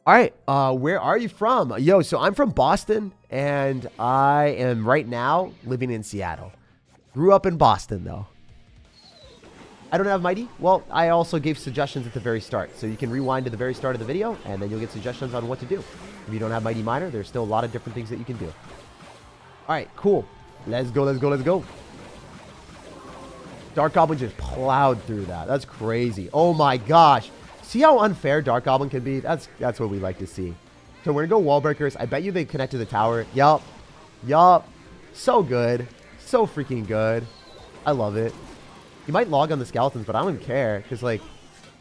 right, where are you from? Yo, so I'm from Boston, and I am right now living in Seattle. Grew up in Boston, though. I don't have Mighty. Well, I also gave suggestions at the very start. So you can rewind to the very start of the video, and then you'll get suggestions on what to do. If you don't have Mighty Miner, there's still a lot of different things that you can do. All right, cool. Let's go. Dark Goblin just plowed through that. That's crazy. Oh my gosh. See how unfair Dark Goblin can be? That's what we like to see. So we're going to go Wall Breakers. I bet you they connect to the tower. Yup. So good. So freaking good. I love it. He might log on the skeletons, but I don't even care. Because, like,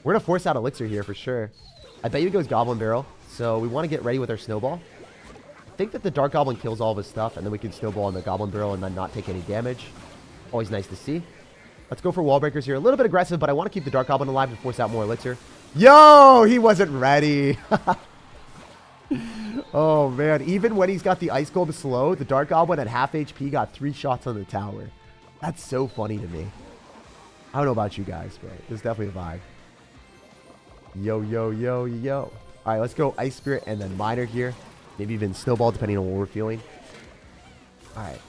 we're going to force out Elixir here for sure. I bet you it goes Goblin Barrel. So we want to get ready with our Snowball. I think that the Dark Goblin kills all of his stuff. And then we can Snowball on the Goblin Barrel and then not take any damage. Always nice to see. Let's go for Wall Breakers here. A little bit aggressive, but I want to keep the Dark Goblin alive to force out more Elixir. Yo, he wasn't ready. Oh, man. Even when he's got the Ice Golem slow, the Dark Goblin at half HP got 3 shots on the tower. That's so funny to me. I don't know about you guys, but it's definitely a vibe. Yo, yo, yo, yo. All right, let's go Ice Spirit and then Miner here. Maybe even Snowball, depending on what we're feeling. All right.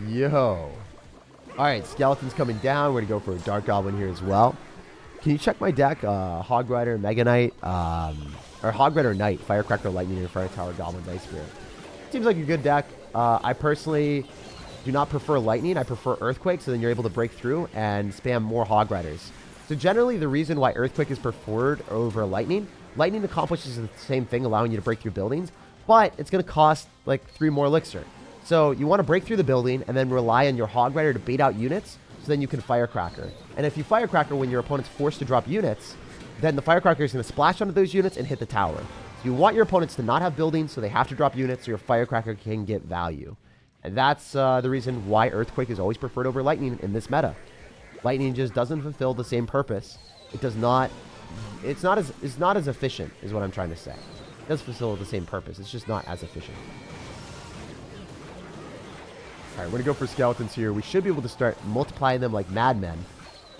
Yo. All right, Skeleton's coming down. We're going to go for a Dark Goblin here as well. Can you check my deck? Hog Rider, Mega Knight, or Hog Rider Knight, Firecracker, Lightning, and Fire Tower, Goblin, Ice Spirit. Seems like a good deck. I personally do not prefer Lightning. I prefer Earthquake, so then you're able to break through and spam more Hog Riders. So generally, the reason why Earthquake is preferred over Lightning accomplishes the same thing, allowing you to break through buildings, but it's going to cost like 3 more Elixir. So you want to break through the building and then rely on your Hog Rider to bait out units, so then you can Firecracker. And if you Firecracker when your opponent's forced to drop units, then the Firecracker is going to splash onto those units and hit the tower. So you want your opponents to not have buildings, so they have to drop units, so your Firecracker can get value. And that's the reason why Earthquake is always preferred over Lightning in this meta. Lightning just doesn't fulfill the same purpose. It does not. It's not as efficient, is what I'm trying to say. It does fulfill the same purpose. It's just not as efficient. All right, we're gonna go for Skeletons here. We should be able to start multiplying them like madmen,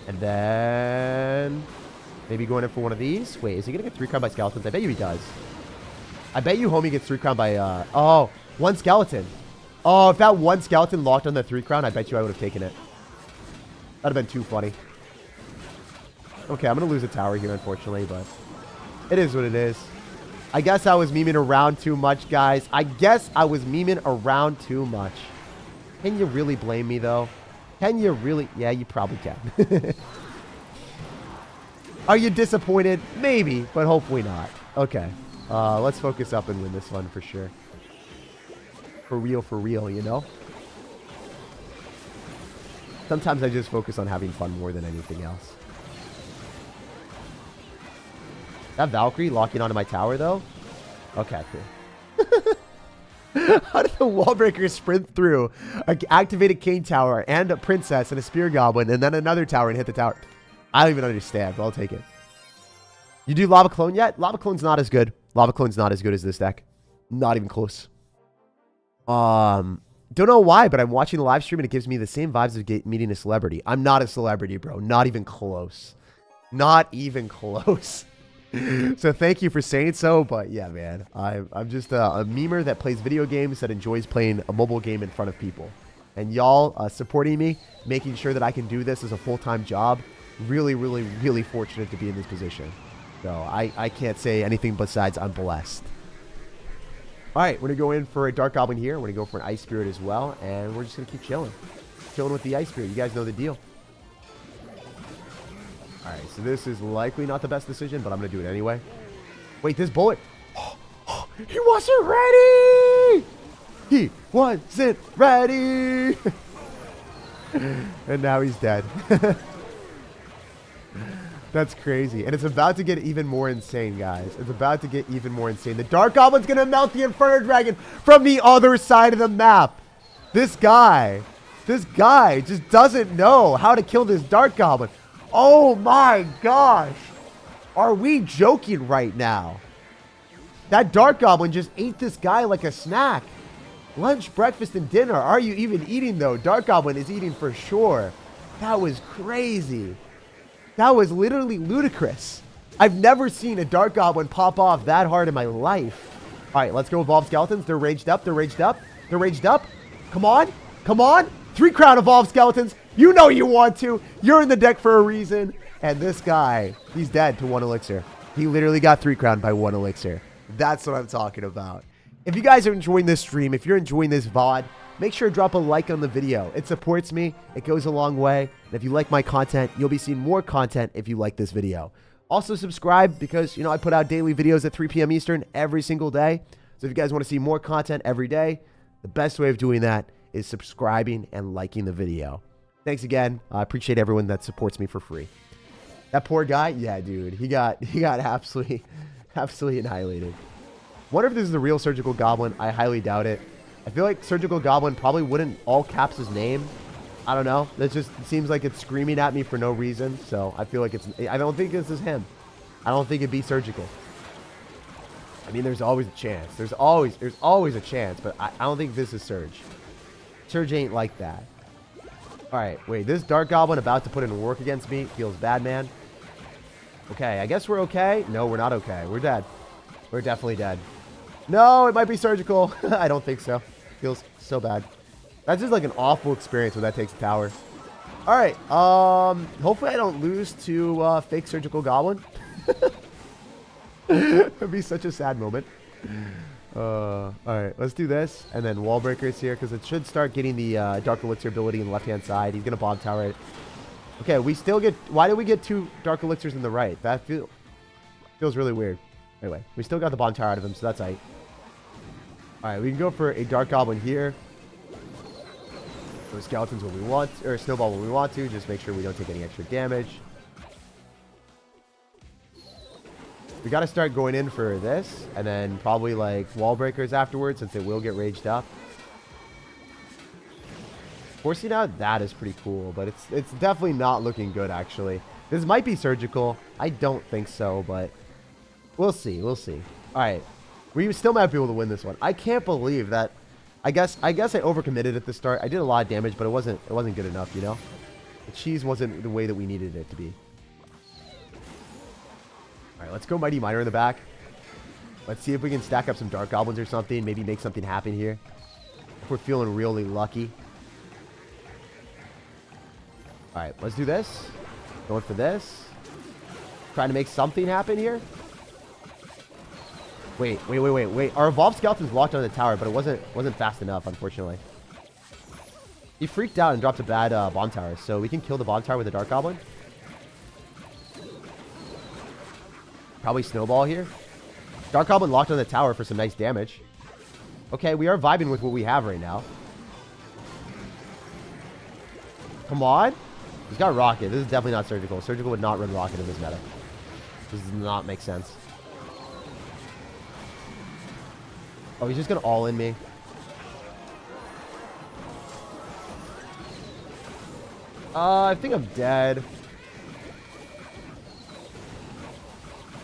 and then maybe going in for one of these. Wait, is he gonna get 3 crowned by Skeletons? I bet you he does. I bet you homie gets 3 crowned by oh, 1 skeleton. Oh, if that 1 skeleton locked on the 3 crown, I bet you I would have taken it. That'd have been too funny. Okay, I'm going to lose a tower here, unfortunately, but it is what it is. I guess I was memeing around too much, guys. I guess I was memeing around too much. Can you really blame me, though? Can you really? Yeah, you probably can. Are you disappointed? Maybe, but hopefully not. Okay, let's focus up and win this one for sure. For real, you know? Sometimes I just focus on having fun more than anything else. That Valkyrie locking onto my tower, though? Okay, cool. How did the wall breaker sprint through an activated Cane Tower and a Princess and a Spear Goblin and then another tower and hit the tower? I don't even understand, but I'll take it. You do Lava Clone yet? Lava Clone's not as good. Lava Clone's not as good as this deck. Not even close. Don't know why, but I'm watching the live stream and it gives me the same vibes of meeting a celebrity. I'm not a celebrity, bro. Not even close. Not even close. So thank you for saying so, but yeah, man. I'm just a memer that plays video games, that enjoys playing a mobile game in front of people. And y'all supporting me, making sure that I can do this as a full-time job. Really, really, really fortunate to be in this position. So I can't say anything besides I'm blessed. All right, we're going to go in for a Dark Goblin here. We're going to go for an Ice Spirit as well, and we're just going to keep chilling. Chilling with the Ice Spirit. You guys know the deal. All right, so this is likely not the best decision, but I'm going to do it anyway. Wait, this bullet. He wasn't ready! He wasn't ready! And now he's dead. That's crazy. And it's about to get even more insane, guys. It's about to get even more insane. The Dark Goblin's going to melt the Inferno Dragon from the other side of the map. This guy just doesn't know how to kill this Dark Goblin. Oh my gosh. Are we joking right now? That Dark Goblin just ate this guy like a snack. Lunch, breakfast, and dinner. Are you even eating, though? Dark Goblin is eating for sure. That was crazy. That was literally ludicrous. I've never seen a Dark Goblin pop off that hard in my life. All right, let's go Evolve Skeletons. They're raged up. They're raged up. They're raged up. Come on. Come on. 3 crown Evolve Skeletons. You know you want to. You're in the deck for a reason. And this guy, he's dead to 1 Elixir. He literally got 3 crowned by 1 Elixir. That's what I'm talking about. If you guys are enjoying this stream, if you're enjoying this VOD, make sure to drop a like on the video. It supports me. It goes a long way. And if you like my content, you'll be seeing more content if you like this video. Also subscribe because, you know, I put out daily videos at 3 p.m. Eastern every single day. So if you guys want to see more content every day, the best way of doing that is subscribing and liking the video. Thanks again. I appreciate everyone that supports me for free. That poor guy, yeah, dude, he got absolutely annihilated. Wonder if this is the real Surgical Goblin. I highly doubt it. I feel like Surgical Goblin probably wouldn't all caps his name. I don't know. That just seems like it's screaming at me for no reason. So I feel like I don't think this is him. I don't think it'd be Surgical. I mean, there's always a chance. There's always a chance, but I don't think this is Surge. Surge ain't like that. All right, wait, this Dark Goblin about to put in work against me feels bad, man. Okay, I guess we're okay. No, we're not okay. We're dead. We're definitely dead. No, it might be surgical. I don't think so. Feels so bad. That's just like an awful experience when that takes a tower. All right, hopefully I don't lose to fake surgical goblin. It'd be such a sad moment. All right, let's do this. And then wall breakers here, because it should start getting the Dark Elixir ability in the left-hand side. He's going to bomb tower it. Okay, we still get... Why did we get 2 Dark Elixirs in the right? That feels really weird. Anyway, we still got the bomb tower out of him, so that's aight. All right, we can go for a Dark Goblin here. Or skeletons when we want, or snowball when we want to. Just make sure we don't take any extra damage. We got to start going in for this, and then probably like wall breakers afterwards, since it will get raged up. Forcing out that is pretty cool, but it's definitely not looking good actually. This might be surgical. I don't think so, but we'll see. We'll see. All right, we still might be able to win this one. I can't believe that. I guess I overcommitted at the start. I did a lot of damage, but it wasn't good enough, you know? The cheese wasn't the way that we needed it to be. All right, let's go Mighty Miner in the back. Let's see if we can stack up some Dark Goblins or something. Maybe make something happen here. If we're feeling really lucky. All right, let's do this. Going for this. Trying to make something happen here. Wait. Our evolved skeleton's locked on the tower, but it wasn't fast enough, unfortunately. He freaked out and dropped a bad bomb tower, so we can kill the bomb tower with a Dark Goblin. Probably snowball here. Dark Goblin locked on the tower for some nice damage. Okay, we are vibing with what we have right now. Come on. He's got rocket. This is definitely not surgical. Surgical would not run rocket in this meta. This does not make sense. Oh, he's just going to all-in me. I think I'm dead.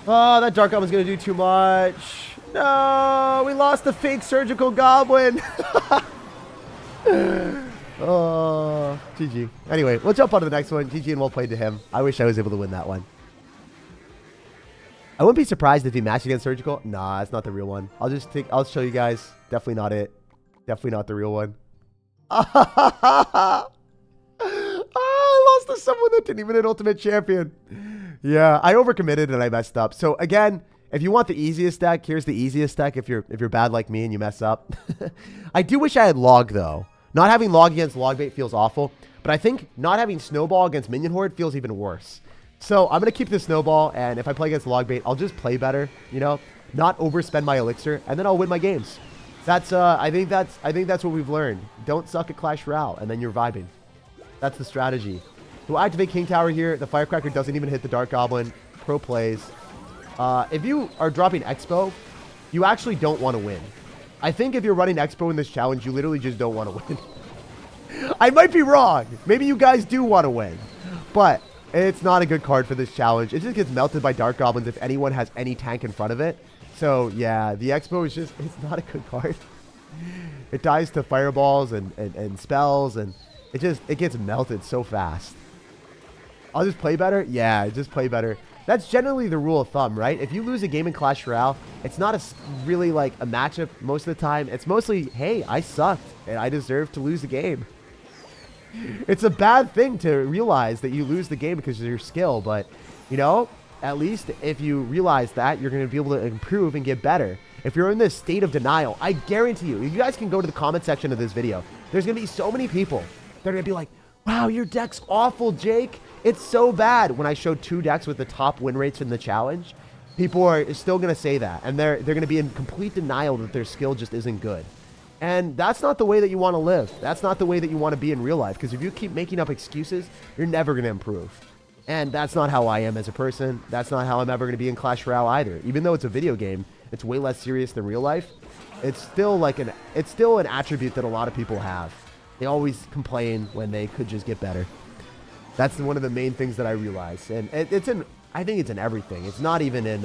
Oh, that Dark Goblin's going to do too much. No, we lost the fake surgical goblin. Oh, GG. Anyway, we'll jump on to the next one. GG and well played to him. I wish I was able to win that one. I wouldn't be surprised if he matched against surgical. Nah, it's not the real one. I'll show you guys. Definitely not it. Definitely not the real one. I lost to someone that didn't even hit Ultimate Champion. Yeah, I overcommitted and I messed up. So again, if you want the easiest deck, here's the easiest deck if you're bad like me and you mess up. I do wish I had Log though. Not having Log against Logbait feels awful, but I think not having Snowball against Minion Horde feels even worse. So I'm going to keep the Snowball, and if I play against Logbait, I'll just play better, you know, not overspend my Elixir, and then I'll win my games. I think that's what we've learned. Don't suck at Clash Royale, and then you're vibing. That's the strategy. We'll activate King Tower here. The Firecracker doesn't even hit the Dark Goblin. Pro plays. If you are dropping Expo, you actually don't want to win. I think if you're running Expo in this challenge, you literally just don't want to win. I might be wrong. Maybe you guys do want to win, but it's not a good card for this challenge. It just gets melted by Dark Goblins if anyone has any tank in front of it. So yeah, the Expo is just, it's not a good card. It dies to fireballs and spells, and it gets melted so fast. I'll just play better? Yeah, just play better. That's generally the rule of thumb, right? If you lose a game in Clash Royale, it's not really like a matchup most of the time. It's mostly, hey, I sucked and I deserve to lose the game. It's a bad thing to realize that you lose the game because of your skill, but, you know, at least if you realize that, you're going to be able to improve and get better. If you're in this state of denial, I guarantee you guys can go to the comment section of this video. There's going to be so many people that are going to be like, wow, your deck's awful, Jake. It's so bad. When I showed 2 decks with the top win rates in the challenge, people are still going to say that, and they're going to be in complete denial that their skill just isn't good. And that's not the way that you want to live. That's not the way that you want to be in real life, because if you keep making up excuses, you're never going to improve. And that's not how I am as a person. That's not how I'm ever going to be in Clash Royale either. Even though it's a video game, it's way less serious than real life. It's still an attribute that a lot of people have. They always complain when they could just get better. That's one of the main things that I realize. And I think it's in everything. It's not even in,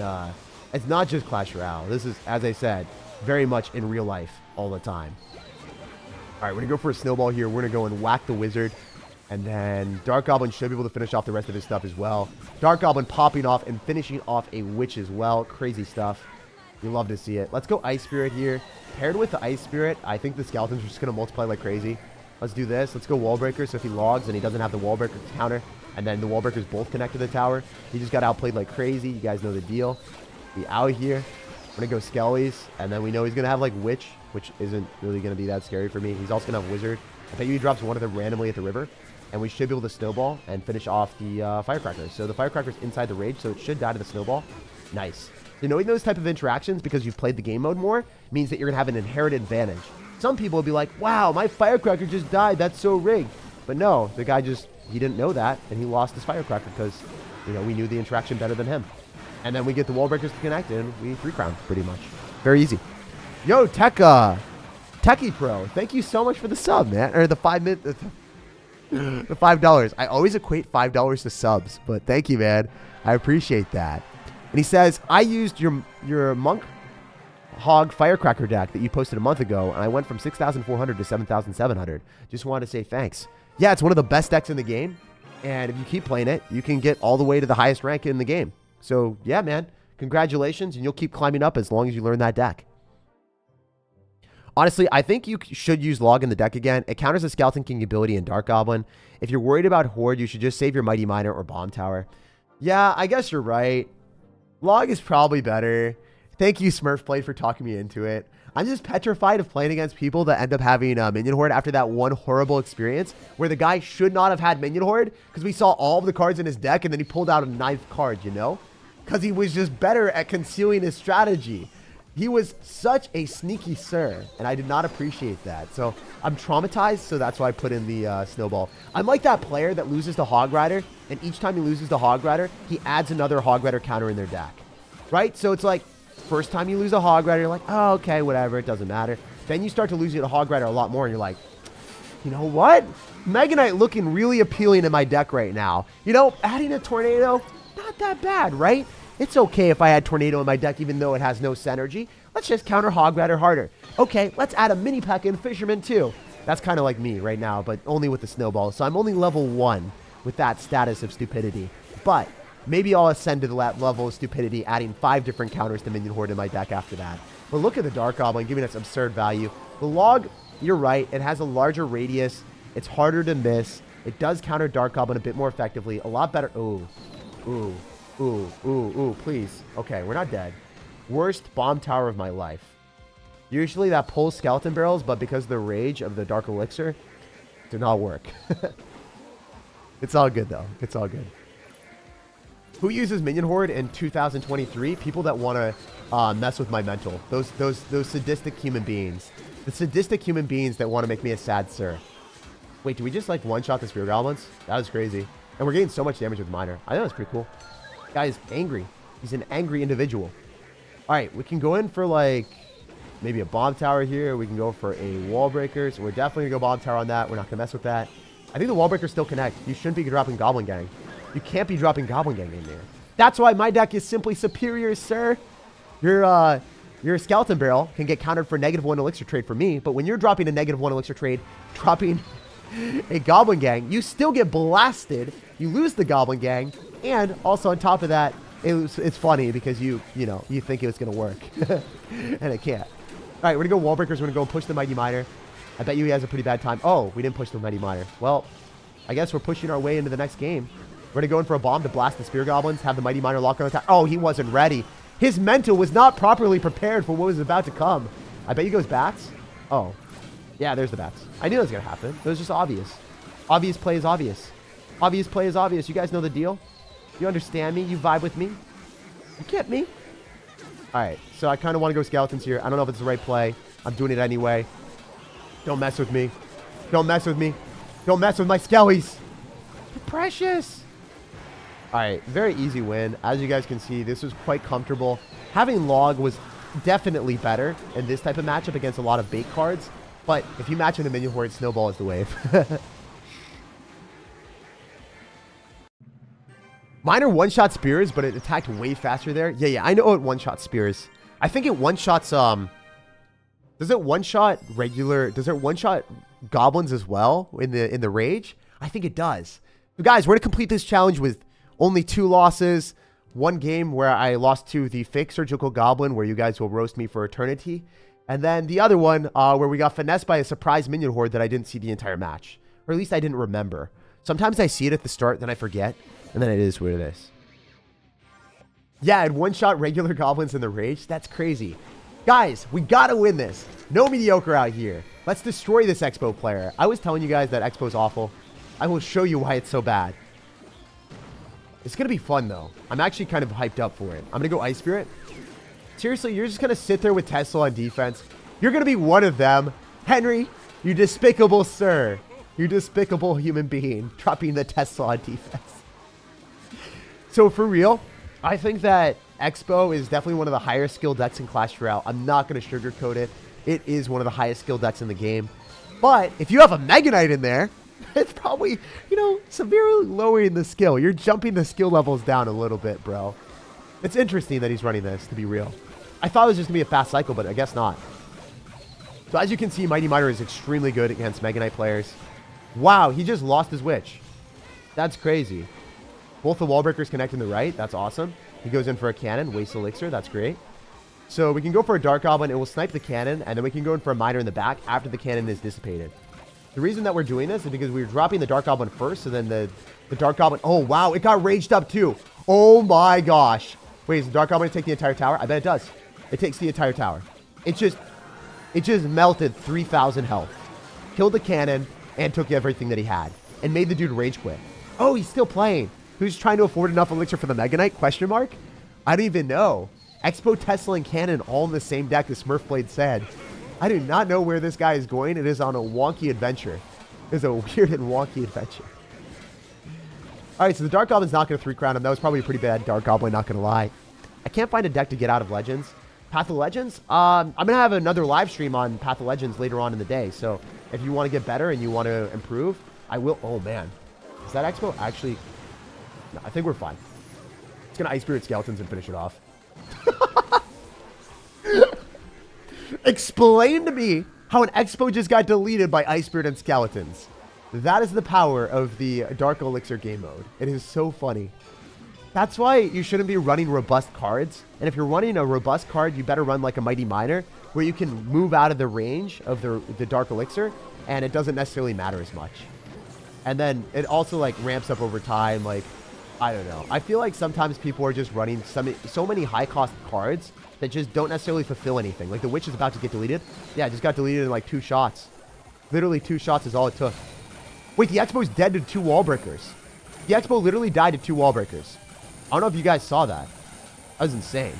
it's not just Clash Royale. This is, as I said, very much in real life all the time. All right, we're going to go for a snowball here. We're going to go and whack the wizard. And then Dark Goblin should be able to finish off the rest of his stuff as well. Dark Goblin popping off and finishing off a Witch as well. Crazy stuff. You love to see it. Let's go Ice Spirit here. Paired with the Ice Spirit, I think the Skeletons are just going to multiply like crazy. Let's do this. Let's go Wall Breaker. So if he logs and he doesn't have the Wall Breaker counter, and then the Wall Breakers both connect to the tower, he just got outplayed like crazy. You guys know the deal. Be out here. We're going to go Skellies. And then we know he's going to have like Witch, which isn't really going to be that scary for me. He's also going to have Wizard. I bet you he drops one of them randomly at the river. And we should be able to snowball and finish off the Firecracker. So the Firecracker's inside the rage, so it should die to the snowball. Nice. So knowing those type of interactions because you've played the game mode more means that you're going to have an inherited advantage. Some people will be like, wow, my Firecracker just died. That's so rigged. But no, the guy just, he didn't know that, and he lost his Firecracker because, you know, we knew the interaction better than him. And then we get the Wall Breakers to connect, and we 3-crown pretty much. Very easy. Yo, Techie Pro, thank you so much for the sub, man. Or the 5 minute... The $5. I always equate $5 to subs, but thank you, man. I appreciate that. And he says, I used your Monk Hog Firecracker deck that you posted a month ago, and I went from 6,400 to 7,700. Just wanted to say thanks. Yeah, it's one of the best decks in the game, and if you keep playing it, you can get all the way to the highest rank in the game. So, yeah, man, congratulations, and you'll keep climbing up as long as you learn that deck. Honestly, I think you should use Log in the deck again. It counters the Skeleton King ability in Dark Goblin. If you're worried about Horde, you should just save your Mighty Miner or Bomb Tower. Yeah, I guess you're right. Log is probably better. Thank you, Smurfblade, for talking me into it. I'm just petrified of playing against people that end up having Minion Horde after that one horrible experience where the guy should not have had Minion Horde because we saw all of the cards in his deck and then he pulled out a 9th card, you know? Because he was just better at concealing his strategy. He was such a sneaky sir, and I did not appreciate that. So I'm traumatized, so that's why I put in the Snowball. I'm like that player that loses to Hog Rider, and each time he loses to Hog Rider, he adds another Hog Rider counter in their deck. Right? So it's like, first time you lose a Hog Rider, you're like, oh, okay, whatever, it doesn't matter. Then you start to lose to Hog Rider a lot more, and you're like, you know what? Mega Knight looking really appealing in my deck right now. You know, adding a Tornado, not that bad, right? It's okay if I add Tornado in my deck even though it has no synergy. Let's just counter Hog Rider harder. Okay, let's add a mini pack in Fisherman too. That's kind of like me right now, but only with the Snowball. So I'm only level 1 with that status of stupidity. But maybe I'll ascend to the level of stupidity, adding 5 different counters to Minion Horde in my deck after that. But look at the Dark Goblin giving us absurd value. The Log, you're right, it has a larger radius. It's harder to miss. It does counter Dark Goblin a bit more effectively. A lot better. Ooh, ooh. Ooh, ooh, ooh, please. Okay, we're not dead. Worst bomb tower of my life. Usually that pulls skeleton barrels, but because of the rage of the Dark Elixir, did not work. It's all good, though. It's all good. Who uses Minion Horde in 2023? People that want to mess with my mental. Those sadistic human beings. The sadistic human beings that want to make me a sad sir. Wait, did we just, like, one-shot the Spear Goblins? That was crazy. And we're getting so much damage with Miner. I know that's pretty cool. Guy is angry. He's an angry individual. All right, we can go in for like maybe a bomb tower here. We can go for a wall breaker. So we're definitely gonna go bomb tower on that. We're not gonna mess with that. I think the wall breakers still connect. You shouldn't be dropping Goblin Gang. You can't be dropping Goblin Gang in there. That's why my deck is simply superior, sir. Your Skeleton Barrel can get countered for -1 Elixir trade for me, but when you're dropping a -1 Elixir trade, dropping a Goblin Gang, you still get blasted. You lose the Goblin Gang. And also on top of that, it's funny because you think it was going to work. And it can't. All right, we're going to go Wall Breakers. We're going to go push the Mighty Miner. I bet you he has a pretty bad time. Oh, we didn't push the Mighty Miner. Well, I guess we're pushing our way into the next game. We're going to go in for a bomb to blast the Spear Goblins, have the Mighty Miner lock on attack. Oh, he wasn't ready. His mental was not properly prepared for what was about to come. I bet he goes bats. Oh, yeah, there's the bats. I knew it was going to happen. It was just obvious. Obvious play is obvious. Obvious play is obvious. You guys know the deal? You understand me? You vibe with me? You get me? All right, so I kind of want to go Skeletons here. I don't know if it's the right play. I'm doing it anyway. Don't mess with me. Don't mess with me. Don't mess with my Skellies. They're precious. All right, very easy win. As you guys can see, this was quite comfortable. Having Log was definitely better in this type of matchup against a lot of bait cards. But if you match in a Minion Horde, Snowball is the wave. Miner one-shot Spears, but it attacked way faster there. Yeah, I know it one-shot Spears. I think it one-shots, does it one-shot regular, does it one-shot Goblins as well in the Rage? I think it does. So guys, we're going to complete this challenge with only 2 losses. One game where I lost to the fake surgical goblin, where you guys will roast me for eternity. And then the other one where we got finessed by a surprise minion horde that I didn't see the entire match. Or at least I didn't remember. Sometimes I see it at the start, then I forget. And then it is what it is. Yeah, I'd one-shot regular goblins in the rage. That's crazy. Guys, we got to win this. No mediocre out here. Let's destroy this Expo player. I was telling you guys that Expo's awful. I will show you why it's so bad. It's going to be fun, though. I'm actually kind of hyped up for it. I'm going to go Ice Spirit. Seriously, you're just going to sit there with Tesla on defense. You're going to be one of them. Henry, you despicable sir. You despicable human being. Dropping the Tesla on defense. So, for real, I think that Expo is definitely one of the higher skill decks in Clash Royale. I'm not going to sugarcoat it. It is one of the highest skill decks in the game. But if you have a Mega Knight in there, it's probably, you know, severely lowering the skill. You're jumping the skill levels down a little bit, bro. It's interesting that he's running this, to be real. I thought it was just going to be a fast cycle, but I guess not. So as you can see, Mighty Miner is extremely good against Mega Knight players. Wow, he just lost his Witch. That's crazy. Both the wall breakers connect in the right. That's awesome. He goes in for a cannon, waste Elixir. That's great. So we can go for a Dark Goblin. It will snipe the cannon, and then we can go in for a Miner in the back after the cannon is dissipated. The reason that we're doing this is because we were dropping the Dark Goblin first, so then the Dark Goblin... Oh, wow, it got raged up too. Oh my gosh. Wait, is the Dark Goblin take the entire tower? I bet it does. It takes the entire tower. It just melted 3,000 health. Killed the cannon, and took everything that he had. And made the dude rage quit. Oh, he's still playing. Who's trying to afford enough Elixir for the Mega Knight? Question mark? I don't even know. Expo, Tesla, and Cannon all in the same deck, as Smurfblade said. I do not know where this guy is going. It is on a wonky adventure. It's a weird and wonky adventure. Alright, so the Dark Goblin's not going to 3-crown him. That was probably a pretty bad Dark Goblin, not going to lie. I can't find a deck to get out of Legends. Path of Legends? I'm going to have another live stream on Path of Legends later on in the day. So if you want to get better and you want to improve, I will. Oh, man. Is that Expo? Actually, no, I think we're fine. It's going to Ice Spirit Skeletons and finish it off. Explain to me how an Expo just got deleted by Ice Spirit and Skeletons. That is the power of the Dark Elixir game mode. It is so funny. That's why you shouldn't be running robust cards. And if you're running a robust card, you better run like a Mighty Miner, where you can move out of the range of the Dark Elixir, and it doesn't necessarily matter as much. And then it also like ramps up over time. Like, I don't know. I feel like sometimes people are just running so many high cost cards that just don't necessarily fulfill anything. Like the Witch is about to get deleted. Yeah, it just got deleted in like 2 shots. Literally 2 shots is all it took. Wait, the Expo's dead to 2 wall breakers. The Expo literally died to 2 wall breakers. I don't know if you guys saw that. That was insane.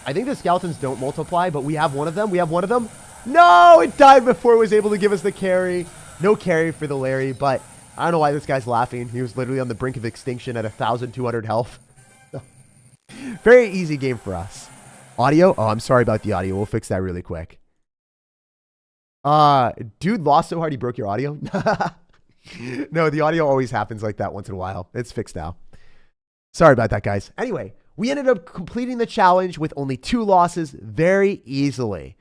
I think the skeletons don't multiply, but we have one of them. We have one of them. No, it died before it was able to give us the carry. No carry for the Larry, but I don't know why this guy's laughing. He was literally on the brink of extinction at 1,200 health. Very easy game for us. Audio? Oh, I'm sorry about the audio. We'll fix that really quick. Dude lost so hard he broke your audio? No, the audio always happens like that once in a while. It's fixed now. Sorry about that, guys. Anyway, we ended up completing the challenge with only 2 losses very easily.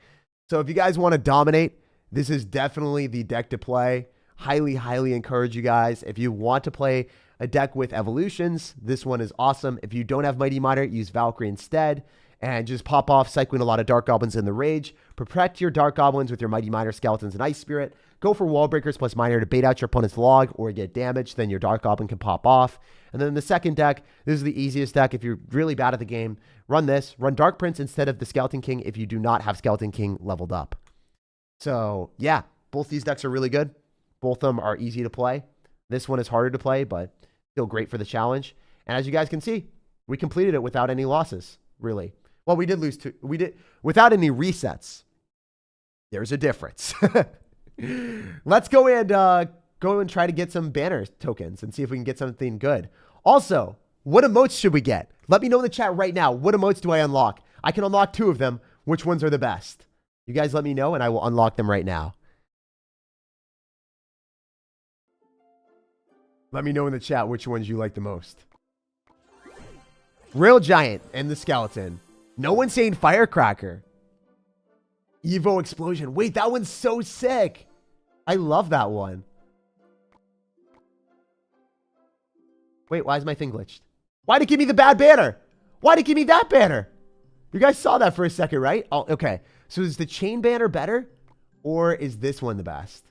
So if you guys want to dominate, this is definitely the deck to play. Highly, highly encourage you guys. If you want to play a deck with evolutions, this one is awesome. If you don't have Mighty Miner, use Valkyrie instead. And just pop off, cycling a lot of Dark Goblins in the Rage. Protect your Dark Goblins with your Mighty Miner, Skeletons, and Ice Spirit. Go for Wall Breakers plus Miner to bait out your opponent's log or get damaged. Then your Dark Goblin can pop off. And then the second deck, this is the easiest deck. If you're really bad at the game, run this. Run Dark Prince instead of the Skeleton King if you do not have Skeleton King leveled up. So, yeah, both these decks are really good. Both of them are easy to play. This one is harder to play, but still great for the challenge. And as you guys can see, we completed it without any losses, really. Well, we did lose 2. We did without any resets. There's a difference. Let's go and try to get some banner tokens and see if we can get something good. Also, what emotes should we get? Let me know in the chat right now. What emotes do I unlock? I can unlock 2 of them. Which ones are the best? You guys let me know and I will unlock them right now. Let me know in the chat which ones you like the most. Real Giant and the Skeleton. No one's saying Firecracker. Evo Explosion. Wait, that one's so sick. I love that one. Wait, why is my thing glitched? Why'd it give me the bad banner? Why'd it give me that banner? You guys saw that for a second, right? Oh, okay. So is the chain banner better? Or is this one the best?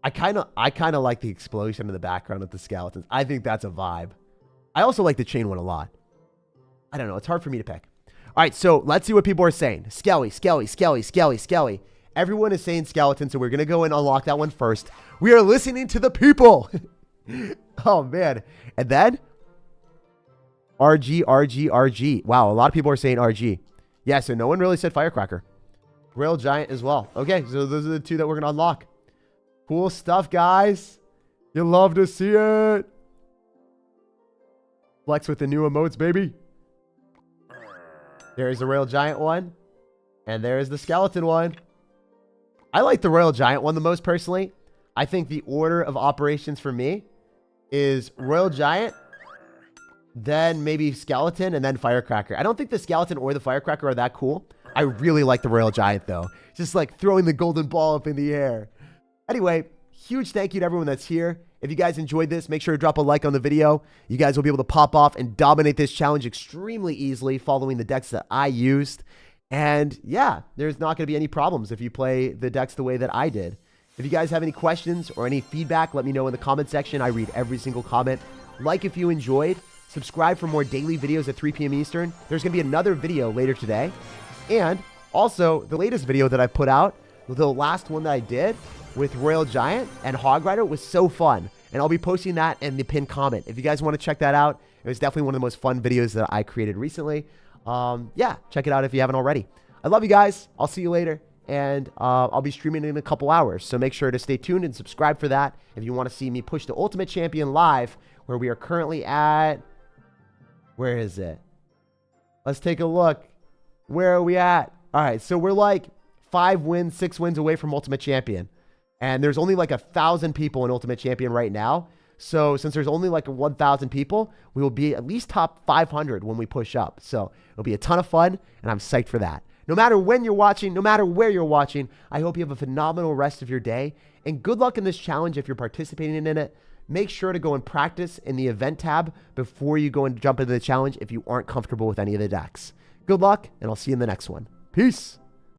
I kind of like the explosion in the background with the skeletons. I think that's a vibe. I also like the chain one a lot. I don't know. It's hard for me to pick. All right, so let's see what people are saying. Skelly, Skelly, Skelly, Skelly, Skelly. Everyone is saying skeleton, so we're going to go and unlock that one first. We are listening to the people. Oh, man. And then RG, RG, RG. Wow, a lot of people are saying RG. Yeah, so no one really said Firecracker. Royal Giant as well. Okay, so those are the two that we're going to unlock. Cool stuff, guys. You love to see it. Flex with the new emotes, baby. There's the Royal Giant one. And there's the skeleton one. I like the Royal Giant one the most personally. I think the order of operations for me is Royal Giant, then maybe skeleton, and then Firecracker. I don't think the skeleton or the Firecracker are that cool. I really like the Royal Giant, though. Just like throwing the golden ball up in the air. Anyway, huge thank you to everyone that's here. If you guys enjoyed this, make sure to drop a like on the video. You guys will be able to pop off and dominate this challenge extremely easily following the decks that I used. And yeah, there's not going to be any problems if you play the decks the way that I did. If you guys have any questions or any feedback, let me know in the comment section. I read every single comment. Like if you enjoyed. Subscribe for more daily videos at 3 p.m. Eastern. There's going to be another video later today. And also, the latest video that I put out, the last one that I did with Royal Giant and Hog Rider was so fun. And I'll be posting that in the pinned comment. If you guys want to check that out, it was definitely one of the most fun videos that I created recently. Yeah, check it out if you haven't already. I love you guys. I'll see you later. And I'll be streaming in a couple hours. So make sure to stay tuned and subscribe for that if you want to see me push the Ultimate Champion live, where we are currently at... Where is it? Let's take a look. Where are we at? All right, so we're like 5 wins, 6 wins away from Ultimate Champion. And there's only like 1,000 people in Ultimate Champion right now. So since there's only like 1,000 people, we will be at least top 500 when we push up. So it'll be a ton of fun, and I'm psyched for that. No matter when you're watching, no matter where you're watching, I hope you have a phenomenal rest of your day. And good luck in this challenge if you're participating in it. Make sure to go and practice in the event tab before you go and jump into the challenge if you aren't comfortable with any of the decks. Good luck, and I'll see you in the next one. Peace.